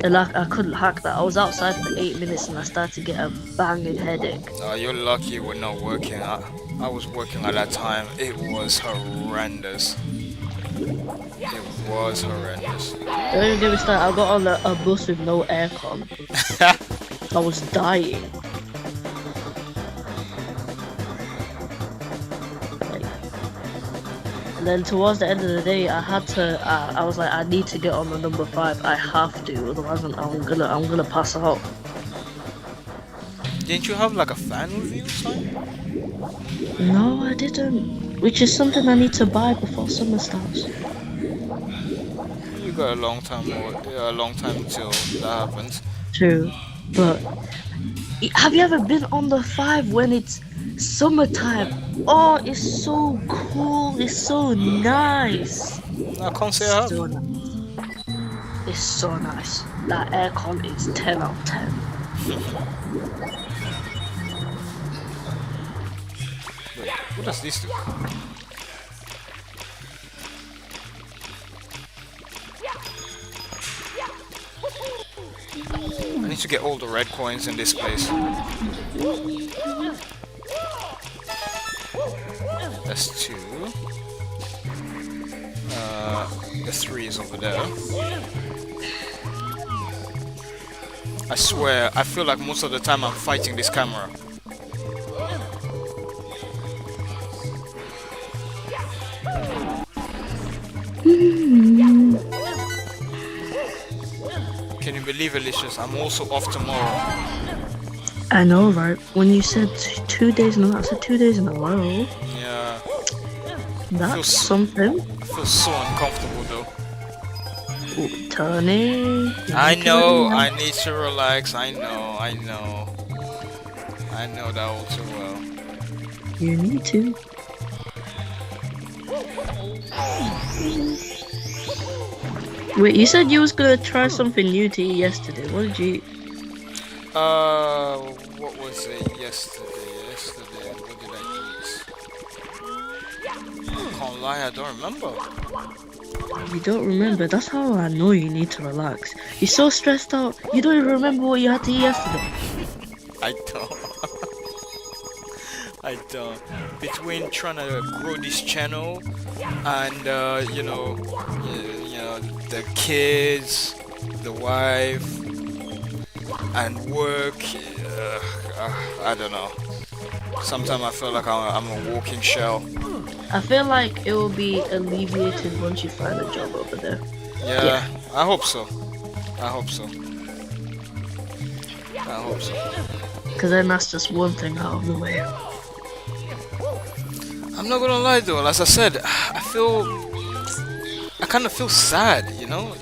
And like I couldn't hack that. I was outside for 8 minutes and I started to get a banging headache. You're lucky we're not working. I was working at that time. It was horrendous. It was horrendous. Don't even get me started. I got on a bus with no aircon. I was dying. Like, and then towards the end of the day, I had to. I was like, I need to get on the number 5. I have to, otherwise I'm gonna pass out. Didn't you have like a fan with you this time? No, I didn't. Which is something I need to buy before summer starts. You got a long time until that happens. True, but have you ever been on the 5 when it's summertime? Oh, it's so cool. It's so nice. I can't say I have. So nice. It's so nice. That aircon is 10 out of 10. Wait, what does this do? I need to get all the red coins in this place. That's 2. The 3 is over there. I swear, I feel like most of the time I'm fighting this camera. Can you believe it, Licious? I'm also off tomorrow. I know, right? When you said 2 days in a row, I said 2 days in a row. Yeah. That's something. I feel so uncomfortable though. Ooh, Tony. I know, I need to relax. I know that all too well. You need to. Wait, you said you was gonna try something new to eat yesterday. What did you eat? What was it yesterday? What did I eat? I can't lie, I don't remember. You don't remember? That's how I know you need to relax. You're so stressed out. You don't even remember what you had to eat yesterday. I don't. I don't. Between trying to grow this channel and the kids, the wife, and work, I don't know. Sometimes I feel like I'm a walking shell. I feel like it will be alleviated once you find a job over there. Yeah. I hope so. I hope so. Because then that's just one thing out of the way. I'm not gonna lie though, as I said, I kind of feel sad, you know?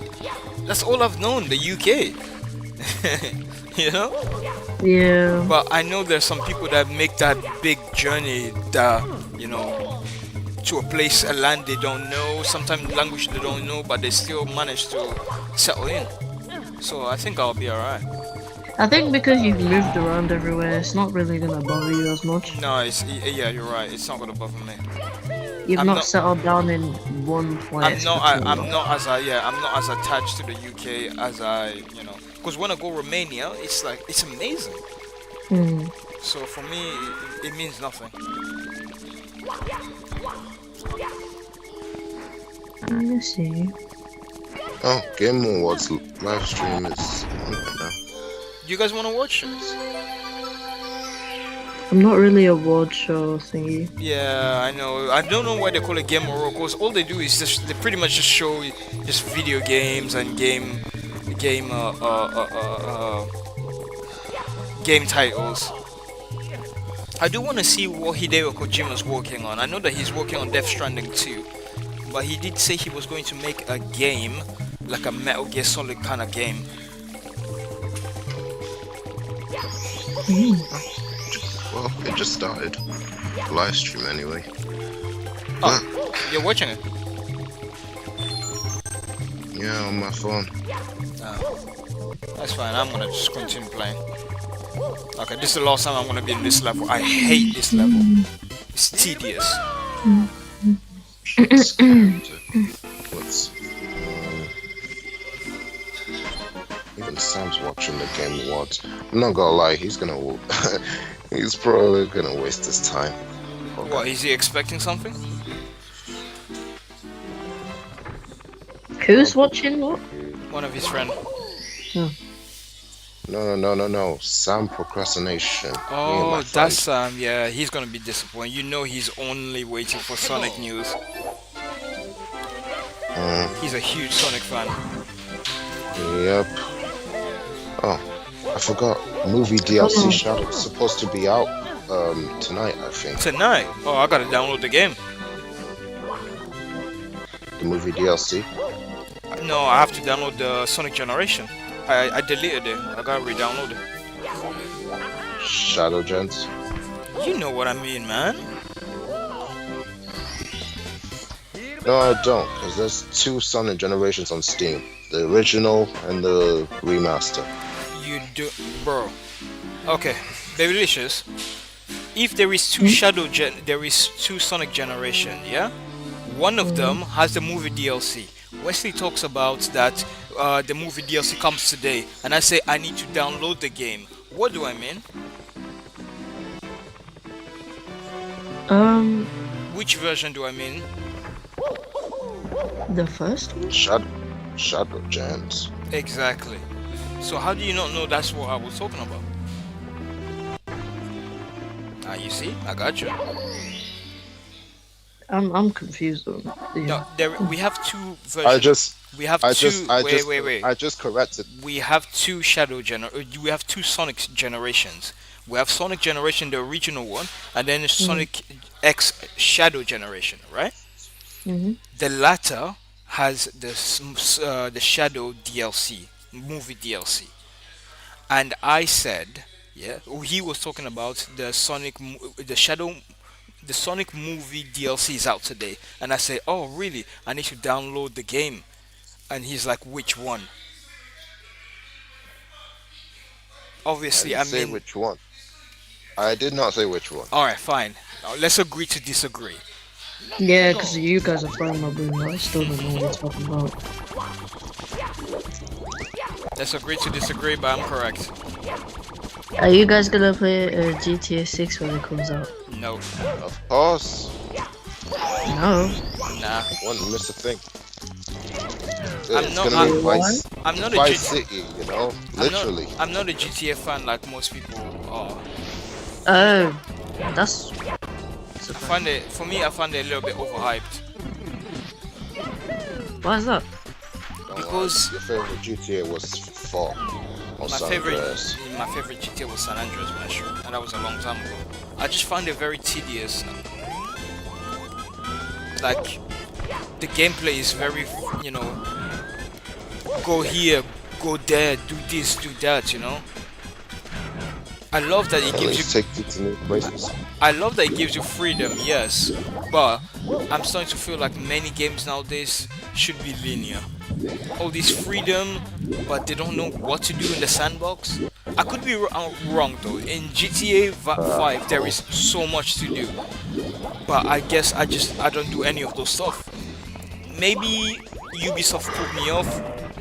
That's all I've known, the UK. You know? Yeah. But I know there's some people that make that big journey that, to a place, a land they don't know, sometimes language they don't know, but they still manage to settle in. So I think I'll be alright. I think because you've moved around everywhere, it's not really gonna bother you as much. No, yeah, you're right. It's not gonna bother me. You've not settled down in one place. I'm not as attached to the UK as because when I go Romania, it's amazing. So for me, it means nothing. Let me see. Oh, Game Awards live stream is on right now. You guys want to watch it? I'm not really a award show thingy. Yeah, I know. I don't know why they call it Game Award, because all they do is they pretty much just show just video games and game titles. I do want to see what Hideo Kojima's working on. I know that he's working on Death Stranding 2, but he did say he was going to make a game, like a Metal Gear Solid kind of game. Well, it just started. Live stream anyway. Oh, you're watching it? Yeah, on my phone. Oh, that's fine. I'm gonna just continue playing. Okay, this is the last time I'm gonna be in this level. I hate this level. It's tedious. Let's. Even Sam's watching the Game Awards. I'm not gonna lie, he's probably gonna waste his time. Okay. What, is he expecting something? Who's watching what? One of his friends. No. Sam procrastination. Oh, that's Sam. Yeah, he's gonna be disappointed. You know, he's only waiting for Sonic news. He's a huge Sonic fan. Yep. Oh, I forgot. Movie DLC Shadow's supposed to be out tonight, I think. Tonight? Oh, I gotta download the game. The movie DLC? No, I have to download the Sonic Generation. I deleted it. I gotta re-download it. Shadow Gens? You know what I mean, man. No, I don't, because there's 2 Sonic Generations on Steam. The original and the remaster. You do... Bro. Okay, Babylicious. If there is 2 there is 2 Sonic Generation, yeah? One of them has the movie DLC. Wesley talks about that the movie DLC comes today, and I say I need to download the game. What do I mean? which version do I mean? The first one? Shadow Gems. Exactly. So how do you not know that's what I was talking about? Ah, you see, I got you. I'm confused though. No, we have two versions. I just We have I two. just I Wait, just wait, wait. I just corrected. We have two We have two Sonic generations. We have Sonic Generation, the original one, and then Sonic X Shadow Generation, right? Mm-hmm. The latter has the Shadow DLC, movie DLC, and I said, yeah, he was talking about the Sonic movie DLC is out today, and I said, oh really? I need to download the game, and he's like, which one? I Obviously, didn't I say mean, which one. I did not say which one. all right, fine. Now, let's agree to disagree. Yeah, because you guys are flying my brain. I still don't know what you're talking about. Let's agree to disagree, but I'm correct. Are you guys gonna play GTA 6 when it comes out? No, Of course. No. nah. Wouldn't miss a thing. I'm It's not- gonna be I'm- Vice, I'm not a Vice G- City, you know, literally. I'm not a GTA fan like most people are. Oh, that's. I find it I find it a little bit overhyped. Why is that? Don't because- worry, your favorite GTA was 4 or My San favorite Andreas. GTA was San Andreas, man, sure, and that was a long time ago. I just find it very tedious. Like the gameplay is very, go here, go there, do this, do that. I love that it At gives least you. take you to new places. I love that it gives you freedom, yes, but I'm starting to feel like many games nowadays should be linear. All this freedom, but they don't know what to do in the sandbox. I could be wrong though. In GTA 5, there is so much to do, but I guess I don't do any of those stuff. Maybe Ubisoft put me off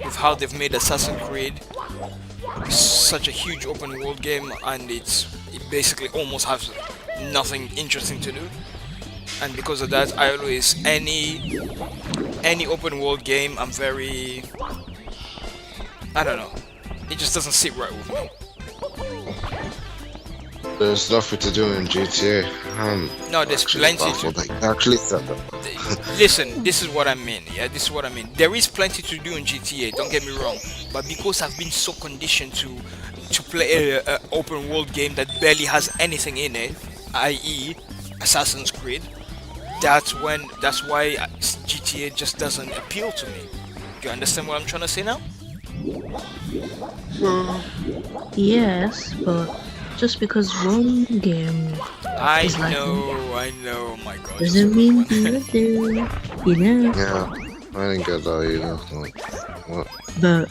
with how they've made Assassin's Creed such a huge open world game, and it basically almost has nothing interesting to do. And because of that, I always any open world game, I don't know, it just doesn't sit right with me. There's nothing to do in GTA. No, there's plenty to. Like, actually said that. Listen, this is what I mean. Yeah, this is what I mean. There is plenty to do in GTA. Don't get me wrong, but because I've been so conditioned to play a open world game that barely has anything in it, i.e., Assassin's Creed, that's why GTA just doesn't appeal to me. Do you understand what I'm trying to say now? Yes, but just because one game I is like know. My God. doesn't mean the other, you know. Yeah, I didn't get that either. Like, what? But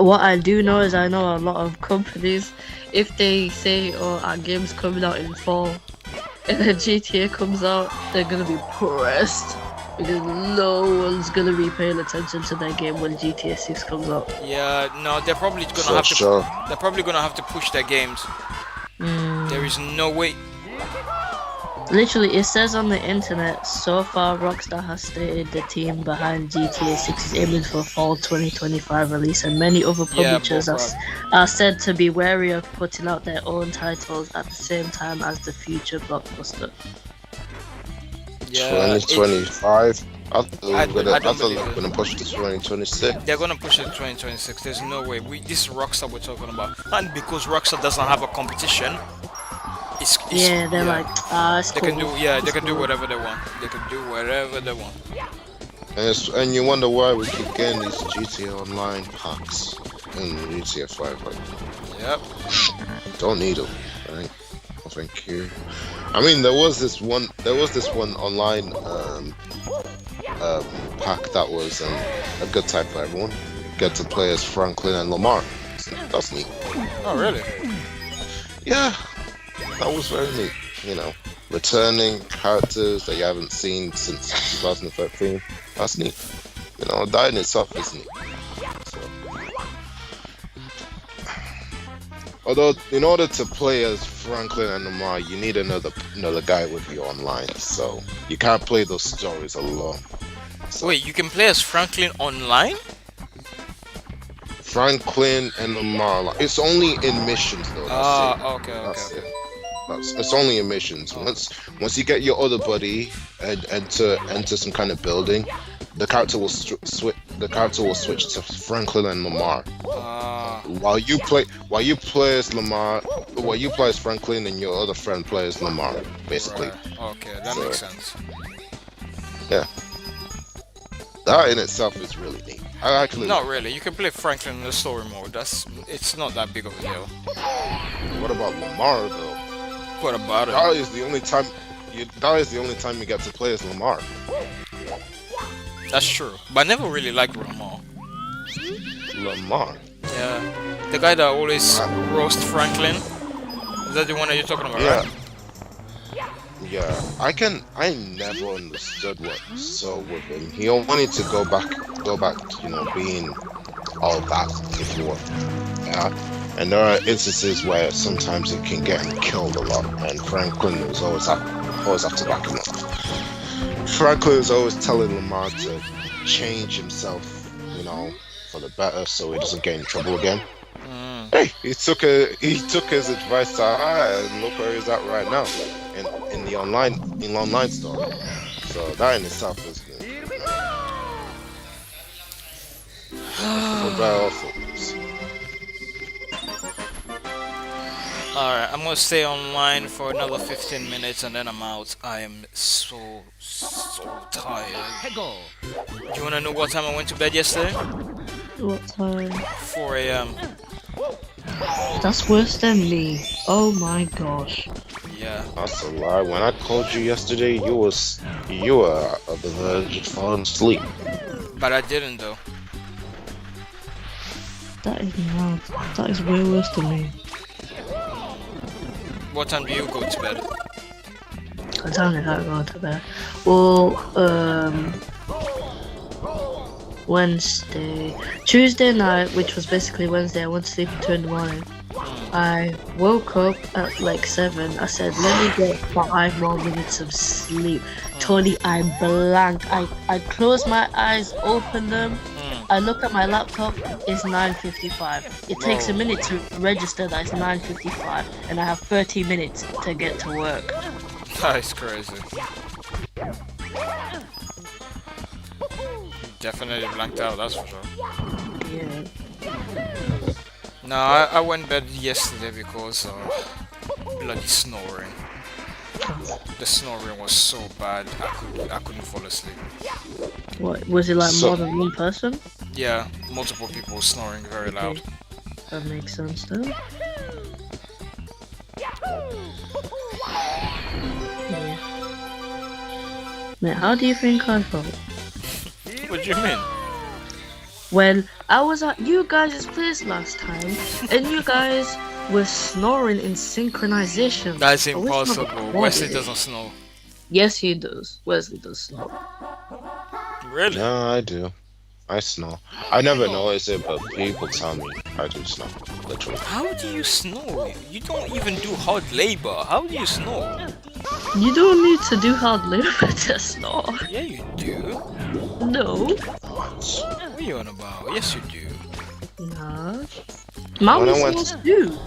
what I do know is I know a lot of companies, if they say, oh, our game's coming out in fall, and then GTA comes out, they're gonna be pressed because no one's gonna be paying attention to their game when GTA 6 comes out. Yeah, no, they're probably gonna For have to. sure. They're probably gonna have to push their games. There is no way. Literally, it says on the internet, so far Rockstar has stated the team behind GTA 6 is aiming for fall 2025 release, and many other Yeah, publishers bullcrap. are said to be wary of putting out their own titles at the same time as the future blockbuster. Yeah, 2025. I thought they I were don't believe gonna, it. gonna push to 2026. they're gonna push it to 2026. There's no way. This is Rockstar we're talking about, and because Rockstar doesn't have a competition, it's Yeah, they're like, it's they cool. can do they It's can do cool. whatever they want. They can do whatever they want. And you wonder why we keep getting these GTA Online packs in GTA 5. Like, Yep. don't need them. Right? No, thank you. I mean, there was this one online pack that was a good time for everyone. Get to play as Franklin and Lamar. That's neat. Oh really? Yeah, that was very neat. You know, returning characters that you haven't seen since 2013. That's neat. You know, that in itself is neat. So, Although, in order to play as Franklin and Lamar, you need another guy with you online. So you can't play those stories alone. So Wait, you can play as Franklin online? Franklin and Lamar, it's only in missions though. That's it. Ah, okay, okay, That's it. okay. It's only in missions. Once you get your other buddy and enter some kind of building, the character will switch. The character will switch to Franklin and Lamar. Ah, While you play as Lamar, while you play as Franklin and your other friend plays Lamar, basically. right. Okay, that So, makes sense. yeah, that in itself is really neat. I actually. Not really. You can play Franklin in the story mode. It's not that big of a deal. What about Lamar though? What about it? That is the only time. That is the only time you get to play as Lamar. That's true. But I never really liked Lamar. Lamar. Yeah, the guy that always roast Franklin. Is that the one that you're talking about, Yeah. right? Yeah, I never understood what's so with him. He wanted to go back, being all that, if you will. Yeah, and there are instances where sometimes he can get him killed a lot, and Franklin was always have to back him up. Franklin was always telling Lamar to change himself, for the better, so he doesn't get in trouble again. Hey, he took his advice to heart, and look where he's at right now, in the online story. So that in itself is good. For better or for worse. Alright, I'm gonna stay online for another 15 minutes and then I'm out. I am so tired. Do you wanna know what time I went to bed yesterday? What time? 4 a.m. That's worse than me. Oh my gosh. Yeah. That's a lie. When I called you yesterday, you were at the verge of falling asleep. But I didn't though. That is mad. That is way worse than me. What time do you go to bed? What time did I go to bed? Well, Wednesday. Tuesday night, which was basically Wednesday, I went to sleep at 2 in the morning. I woke up at like 7. I said, let me get 5 more minutes of sleep. Tony, I blanked. I closed my eyes, opened them. I look at my laptop, it's 9:55. It takes a minute to register that it's 9:55, and I have 30 minutes to get to work. That is crazy. Definitely blanked out, that's for sure. Yeah. No, I went bed yesterday because of bloody snoring. The snoring was so bad, I couldn't fall asleep. What, was it like So- more than one person? Yeah, multiple people snoring very loud. That makes sense then. Yeah. Man, how do you think I felt? What do you mean? Well, I was at you guys' place last time, and you guys were snoring in synchronization. That's I wish I impossible. recorded Wesley it. doesn't snore. Yes, he does. Wesley does snore. Really? No, I do. I snore. I never notice it, but people tell me I do snore. Literally. How do you snore? You don't even do hard labor. How do you snore? You don't need to do hard labor to snore. Yeah, you do. No. What are you on about? Yes, you do. Nah. Mommy When I went- snores too.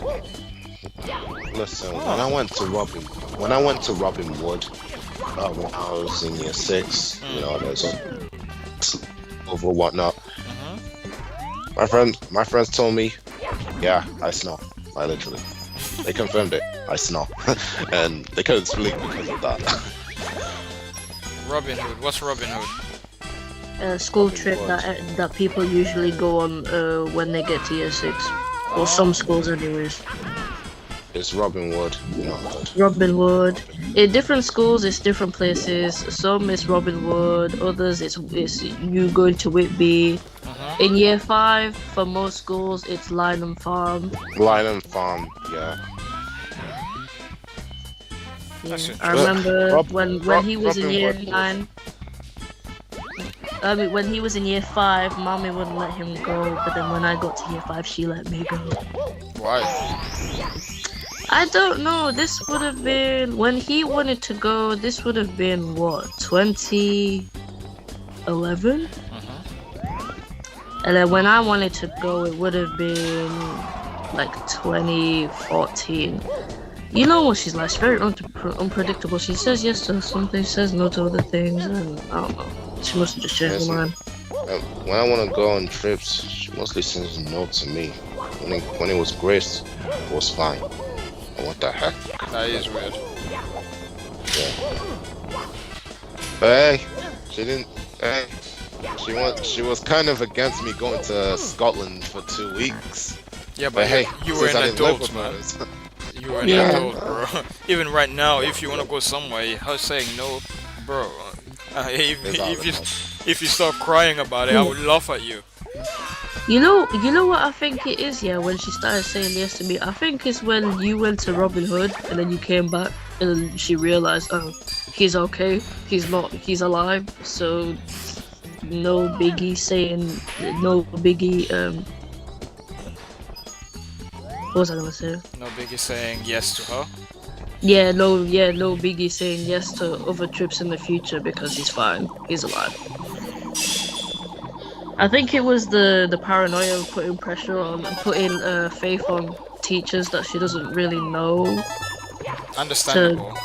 Listen, when I went to Robin Wood, when I was in year 6, there's a over whatnot. My friends told me, yeah, I snore. I literally, they confirmed it. I snore, and they couldn't sleep because of that. Robin Hood. What's Robin Hood? A school trip that people usually go on when they get to year 6. Or some schools anyways. It's Robin Wood, Robin Wood. In different schools, it's different places. Some it's Robin Wood, others it's you going to Whitby. In year 5, for most schools, it's Lynham Farm. Lynham Farm, yeah. Yeah. That's I remember Rob- when Rob- he was in Robin year Wood was- 9. I mean, when he was in year 5, mommy wouldn't let him go, but then when I got to year 5, she let me go. Why? I don't know. This would have been when he wanted to go. This would have been what, 2011? And then when I wanted to go, it would have been like 2014. You know what she's like. She's very unpredictable. She says yes to something, says no to other things, and I don't know. She must have just changed her mind. When I want to go on trips, she mostly says no to me. When it was Grace, it was fine. What the heck? That is weird. Yeah. But hey, she didn't. Hey, she was kind of against me going to Scotland for 2 weeks. Yeah, but hey, you were since an I didn't live adult, with man. her, You were an Yeah. adult, bro. Even right now, if you want to go somewhere, her saying no, bro. it's all If you start crying about it, I would laugh at you. You know what I think it is, yeah, when she started saying yes to me. I think it's when you went to Robin Hood and then you came back and then she realized, oh, he's okay, he's alive, so no biggie saying, no biggie, what was I gonna say? No biggie saying yes to her. No biggie saying yes to other trips in the future because he's fine, he's alive. I think it was the paranoia of putting pressure on, putting faith on teachers that she doesn't really know Understandable.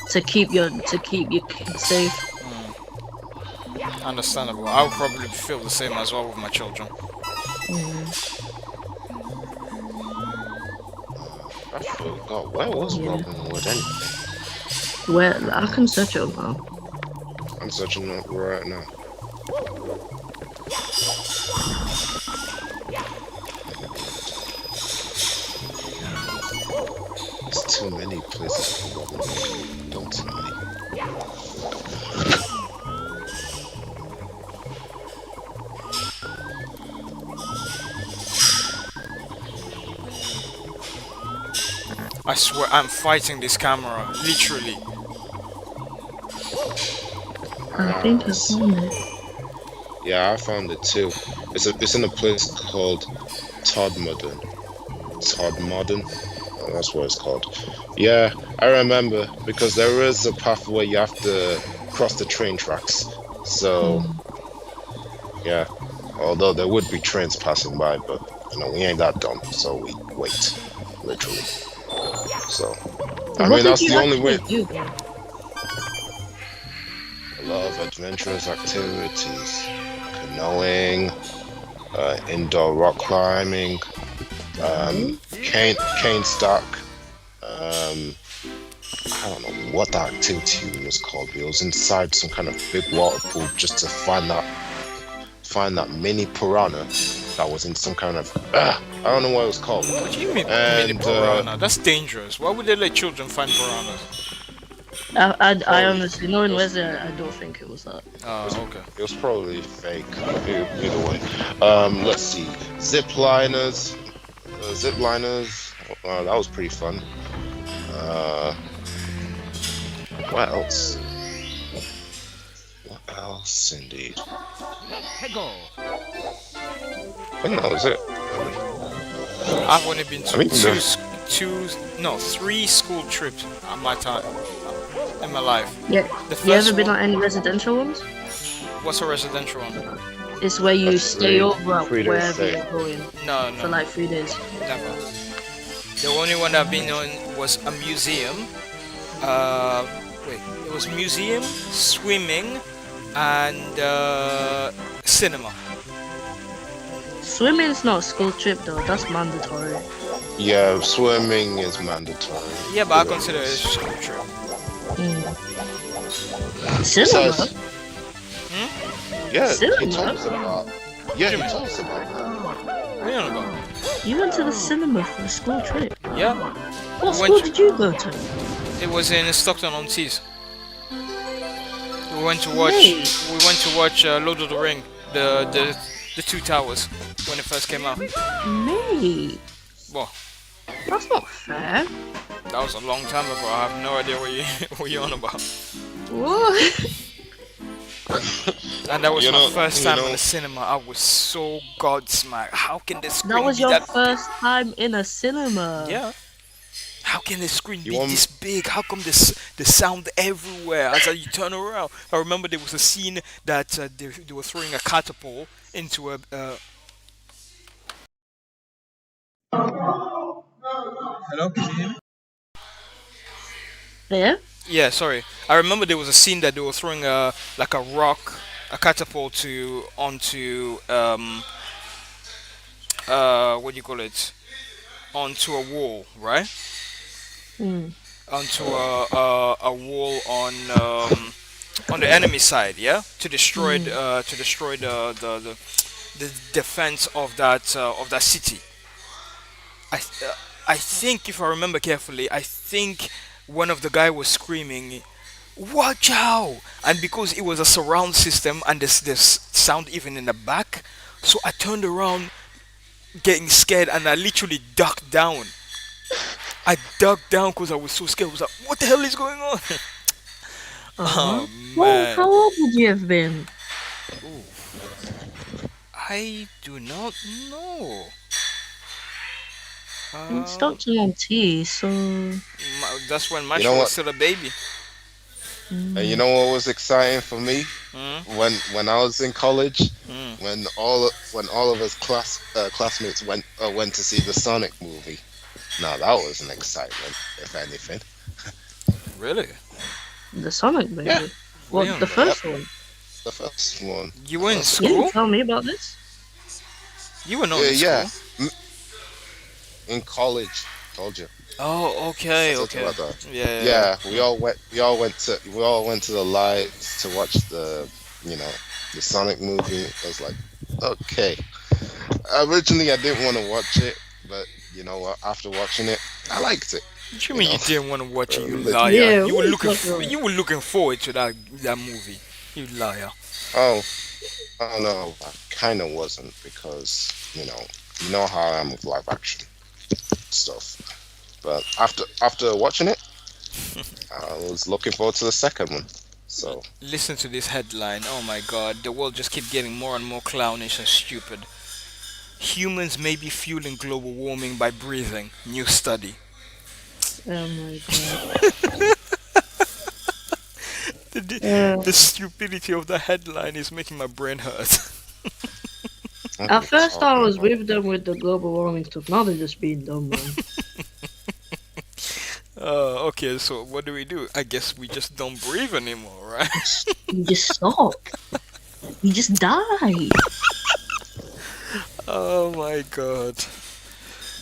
to keep your kids safe. Understandable. I would probably feel the same as well with my children. I forgot. Where was Robin Hood anyway? Well, I can search it now. I'm searching it right now. There's too many places for Robin Hood. Don't tell me. I swear, I'm fighting this camera, literally. I think I found it. Yeah, I found it too. It's in a place called Todmorden. Todmorden? Oh, that's what it's called. Yeah, I remember because there is a path where you have to cross the train tracks. So, yeah. Although there would be trains passing by, but we ain't that dumb, so we wait, literally. So, I mean, that's the only way. A lot of adventurous activities, canoeing, indoor rock climbing, cane stack. I don't know what that activity was called. It was inside some kind of big water pool just to find that mini piranha that was in some kind of I don't know what it was called. What do you mean mini piranha? That's dangerous. Why would they let children find piranhas? I honestly, knowing Wesley, I don't think it was that. Oh, okay. It was probably fake. Either way. Let's see. Zip liners. That was pretty fun. What else? What else, indeed? I think that was it. I've only been to I mean, 3 school trips at my time in my life. Yeah. The You ever first been one- on any residential ones? What's a residential one? It's where you That's stay over at 3 days wherever stay. you're going No, for like 3 days. never. The only one I've been on was a museum. It was museum, swimming, and cinema. Swimming's not a school trip though, that's mandatory. Yeah, swimming is mandatory. Yeah, but I consider it a school trip. Cinema? Besides- Yeah, he Cinema? told us about. Yeah, he told us about that. What are you on about? You went to the cinema for a school trip? Yeah, What We school went did you go to? it was in Stockton-on-Tees. We went to watch. Hey. We went to watch Lord of the Ring, the Two Towers, when it first came out. Mate, Well, that's not fair. that was a long time ago. I have no idea what you're on about. What? And that was my first you time in the know, cinema. I was so godsmacked. How can the That screen was be your that big? first time in a cinema. Yeah. How can the screen you be want this big? How come this the sound everywhere as you turn around? I remember there was a scene that they were throwing a catapult into a. Hello, can you hear me? Yeah. Yeah, sorry. I remember there was a scene that they were throwing a like a rock, a catapult to onto what do you call it? Onto a wall, right? Mm. Onto a wall on the enemy side, yeah, Mm. to destroy the defense of that city. I uh, I think if I remember carefully, I think one of the guy was screaming, "Watch out!" And because it was a surround system and there's sound even in the back, so I turned around, getting scared, and I literally ducked down. I ducked down because I was so scared. I was like, "What the hell is going on?" Uh-huh. Oh Well, man, how old would you have been? ooh, I do not know. It's Um, Dr. Monty, so. that's when you Maestro know was what? still a baby. And you Mm. know what was exciting for me Mm, when I was in college, mm. when all of us classmates went to see the Sonic movie. Now that was an excitement, if anything. Really? The Sonic Yeah, movie. What, the Really? yep, first one? the first one, You the were in first Yeah, one. you school? tell me about this. You were not Yeah, in yeah, school. m- in college. Told you. Oh, I okay, told you okay. about that. Yeah, yeah, Yeah, yeah. we all went to the lights to watch you know, the Sonic movie. I was like, okay. Originally, I didn't want to watch it, but you know what? After watching it, I liked it. What you You mean you know, didn't want to watch it, you Lit- liar? Yeah, what are you talking about? You were looking forward to that movie. You liar. oh, oh no, I kind of wasn't because you know how I am with live action stuff. But after watching it, I was looking forward to the second one. So Listen to this headline. Oh my god, the world just keep getting more and more clownish and stupid. Humans may be fueling global warming by breathing. New study. Oh my god. The stupidity of the headline is making my brain hurt. what are At you first, I talking was about? with them with the global warming stuff. Now they're just being dumb, man. Okay, so what do we do? I guess we just don't breathe anymore, right? You just stop. You just die. Oh my god.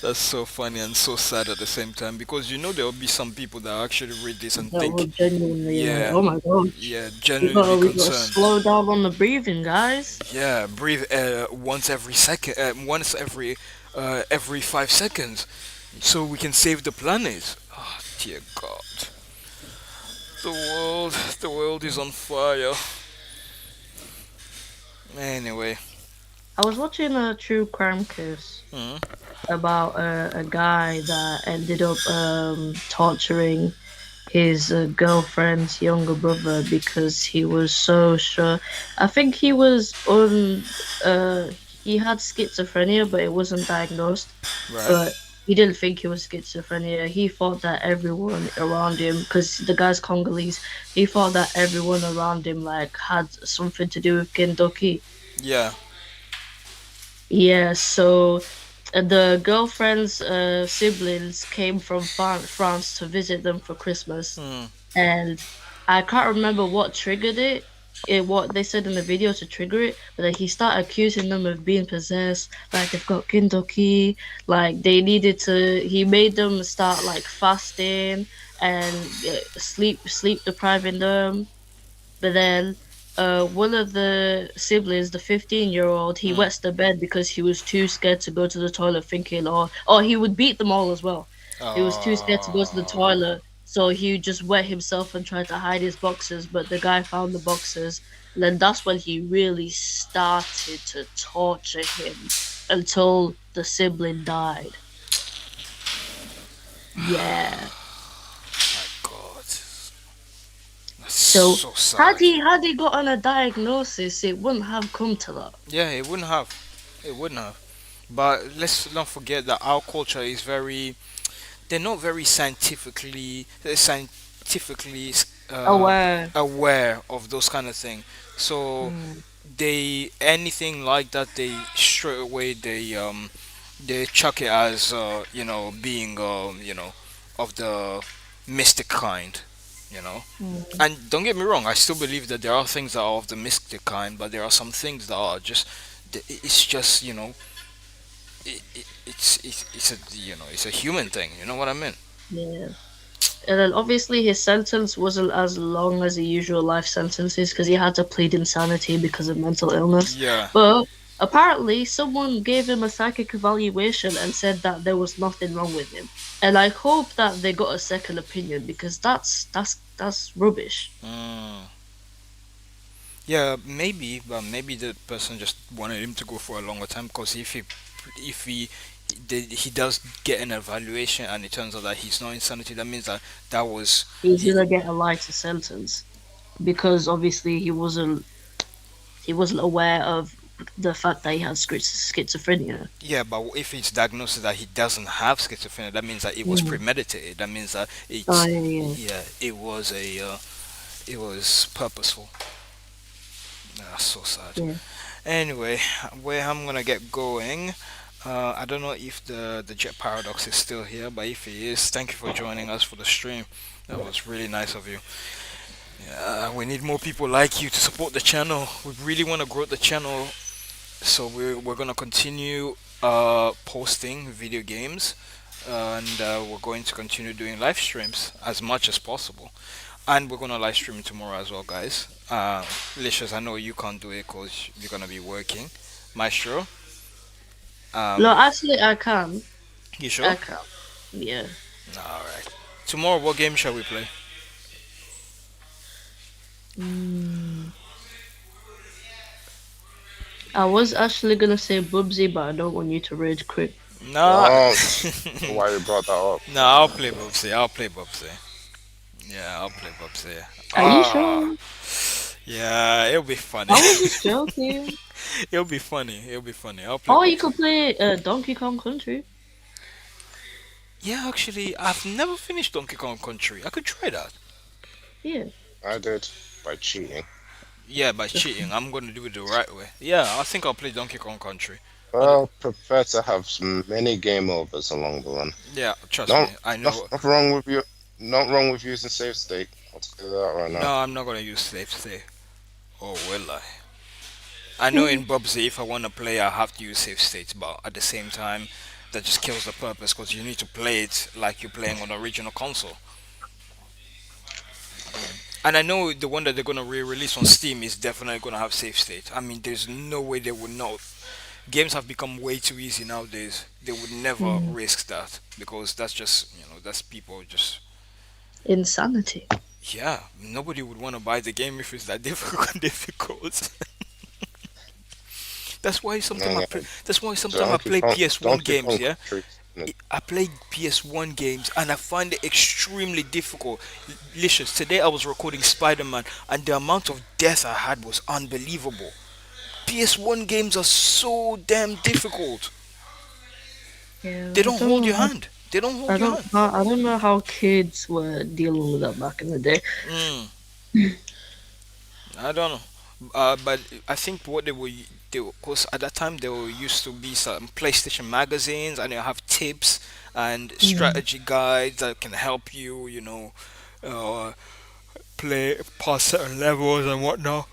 That's so funny and so sad at the same time because there will be some people that actually read this and That think, would genuinely like, yeah, oh my gosh. yeah, genuinely We gotta concerned. slow down on the breathing, guys. Yeah, breathe once every second, once every 5 seconds, so we can save the planet. Oh dear God, the world, the world is on fire. Anyway, I was watching a true crime case mm, about a guy that ended up torturing his girlfriend's younger brother because he was so sure. I think he was on. He had schizophrenia, but it wasn't diagnosed. right? But he didn't think it was schizophrenia. He thought that everyone around him, because the guy's Congolese, he thought that everyone around him like had something to do with Kentucky. Yeah. Yeah, so the girlfriend's siblings came from France to visit them for Christmas, Mm. and I can't remember what triggered it. What they said in the video to trigger it, but then he started accusing them of being possessed, like they've got Kindoki, like they needed to. He made them start like fasting and sleep depriving them. But then one of the siblings, the 15-year-old, he Mm. wets the bed because he was too scared to go to the toilet, thinking, or he would beat them all as well. He was too scared to go to the Oh, toilet, so he just wet himself and tried to hide his boxes. But the guy found the boxes, and then that's when he really started to torture him until the sibling died. Yeah. God, So So sad. had he gotten a diagnosis, it wouldn't have come to that. Yeah, it wouldn't have. It wouldn't have. But let's not forget that our culture is very. They're not very scientifically Aware. aware of those kind of things. So Mm, they anything like that, they straight away they chuck it as being of the mystic kind. You know, mm, and don't get me wrong, I still believe that there are things that are of the mystic kind, but there are some things that are just it's just it's a it's a human thing. You know what I mean? yeah. And then obviously his sentence wasn't as long as the usual life sentences because he had to plead insanity because of mental illness. Yeah. But apparently someone gave him a psychic evaluation and said that there was nothing wrong with him. And I hope that they got a second opinion because that's rubbish. Mm. Yeah, maybe, but maybe the person just wanted him to go for a longer time because if he does get an evaluation and it turns out that he's not insanity, that means that that was He's he, gonna get a lighter sentence because obviously he wasn't aware of the fact that he had schizophrenia. yeah. But if it's diagnosed that he doesn't have schizophrenia, that means that it was Mm. premeditated. That means that Oh it's yeah, yeah, yeah, it was purposeful. That's so sad. yeah. Anyway, where I'm gonna get going. I don't know if the Jet Paradox is still here, but if he is, thank you for joining us for the stream. That was really nice of you. We need more people like you to support the channel. We really want to grow the channel, so we're gonna continue posting video games, and we're going to continue doing live streams as much as possible. And we're gonna live stream tomorrow as well, guys. Licious, I know you can't do it because you're gonna be working. Maestro, No, um, actually, I can. you I sure? can. Yeah. All right. Tomorrow, what game shall we play? Mm. I was actually gonna say Bubsy, but I don't want you to rage quit. Nah, Don't. Why you brought that up? nah. I'll play Bubsy. I'll play Bubsy. Yeah, I'll play Bubsy. Are you Ah, sure? yeah. It'll be funny. I was just joking. It'll be funny. It'll be funny. I'll play Or you Bubsy. could play Donkey Kong Country. Yeah, actually, I've never finished Donkey Kong Country. I could try that. Yeah. I did by cheating. Yeah, by cheating, I'm gonna do it the right way. Yeah, I think I'll play Donkey Kong Country. On the, Well, prefer to have many game overs along the run. yeah, trust me, No, I know. nothing wrong with you. Not wrong with using save state. I'll tell you that right No, now. I'm not gonna use save state. Oh, will I? I know in Bubsy, if I want to play, I have to use save states, but at the same time, that just kills the purpose because you need to play it like you're playing on the original console. And I know the one that they're gonna re-release on Steam is definitely gonna have save state. I mean, there's no way they would not. Games have become way too easy nowadays. They would never Mm. risk that because that's just that's people just Insanity. yeah. Nobody would want to buy the game if it's that difficult. That's why sometimes No, I no, play. That's why sometimes I play PS1 Donkey games. Kong Yeah, Country. I play PS1 games and I find it extremely difficult. Licious. Today I was recording Spider-Man and the amount of death I had was unbelievable. PS1 games are so damn difficult. Yeah, They I don't don't hold know your how. hand. They don't hold your hand. I don't know how kids were dealing with that back in the day. Mm, I don't know. But I think what they because at that time there were used to be some PlayStation magazines and they have tips and Mm. strategy guides that can help you, uh, play past certain levels and whatnot.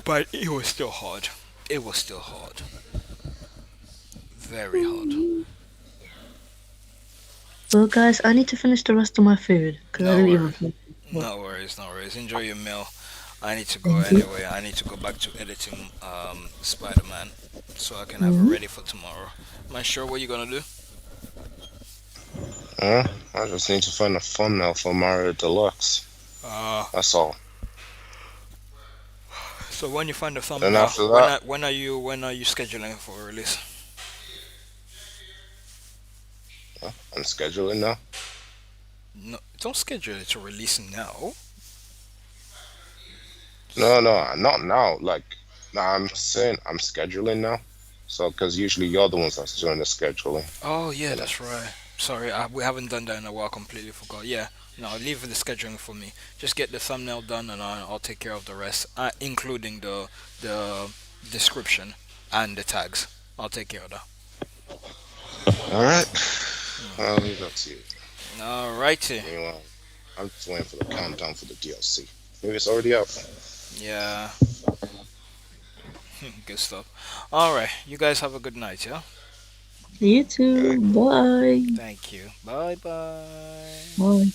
But it was still hard. It was still hard. Very hard. Well, guys, I need to finish the rest of my food because I No didn't even worries. finish. Well, No worries. No worries. Enjoy your meal. I need to go thank you. anyway. I need to go back to editing Spider-Man so I can have it Hmm. ready for tomorrow. Am I sure what you're gonna do? I just need to find a thumbnail for Mario Deluxe. Uh, That's all. so when you find the Then thumbnail, after that, when are you scheduling for a release? I'm scheduling now. No, don't schedule it to release now. No, no, not now. Like, no, I'm saying I'm scheduling now. So, because usually you're the ones that's doing the scheduling, Oh yeah, you know. that's right. Sorry, we haven't done that in a while. Completely forgot. Yeah, no, leave the scheduling for me. Just get the thumbnail done, and I'll take care of the rest, including the description and the tags. I'll take care of that. All right, I'll leave that to you. All righty. Meanwhile, I'm just waiting for the countdown for the DLC. Maybe it's already out. Yeah, good stuff. All right, you guys have a good night. Yeah. You All too. right. Bye. Thank you. Bye bye. Bye.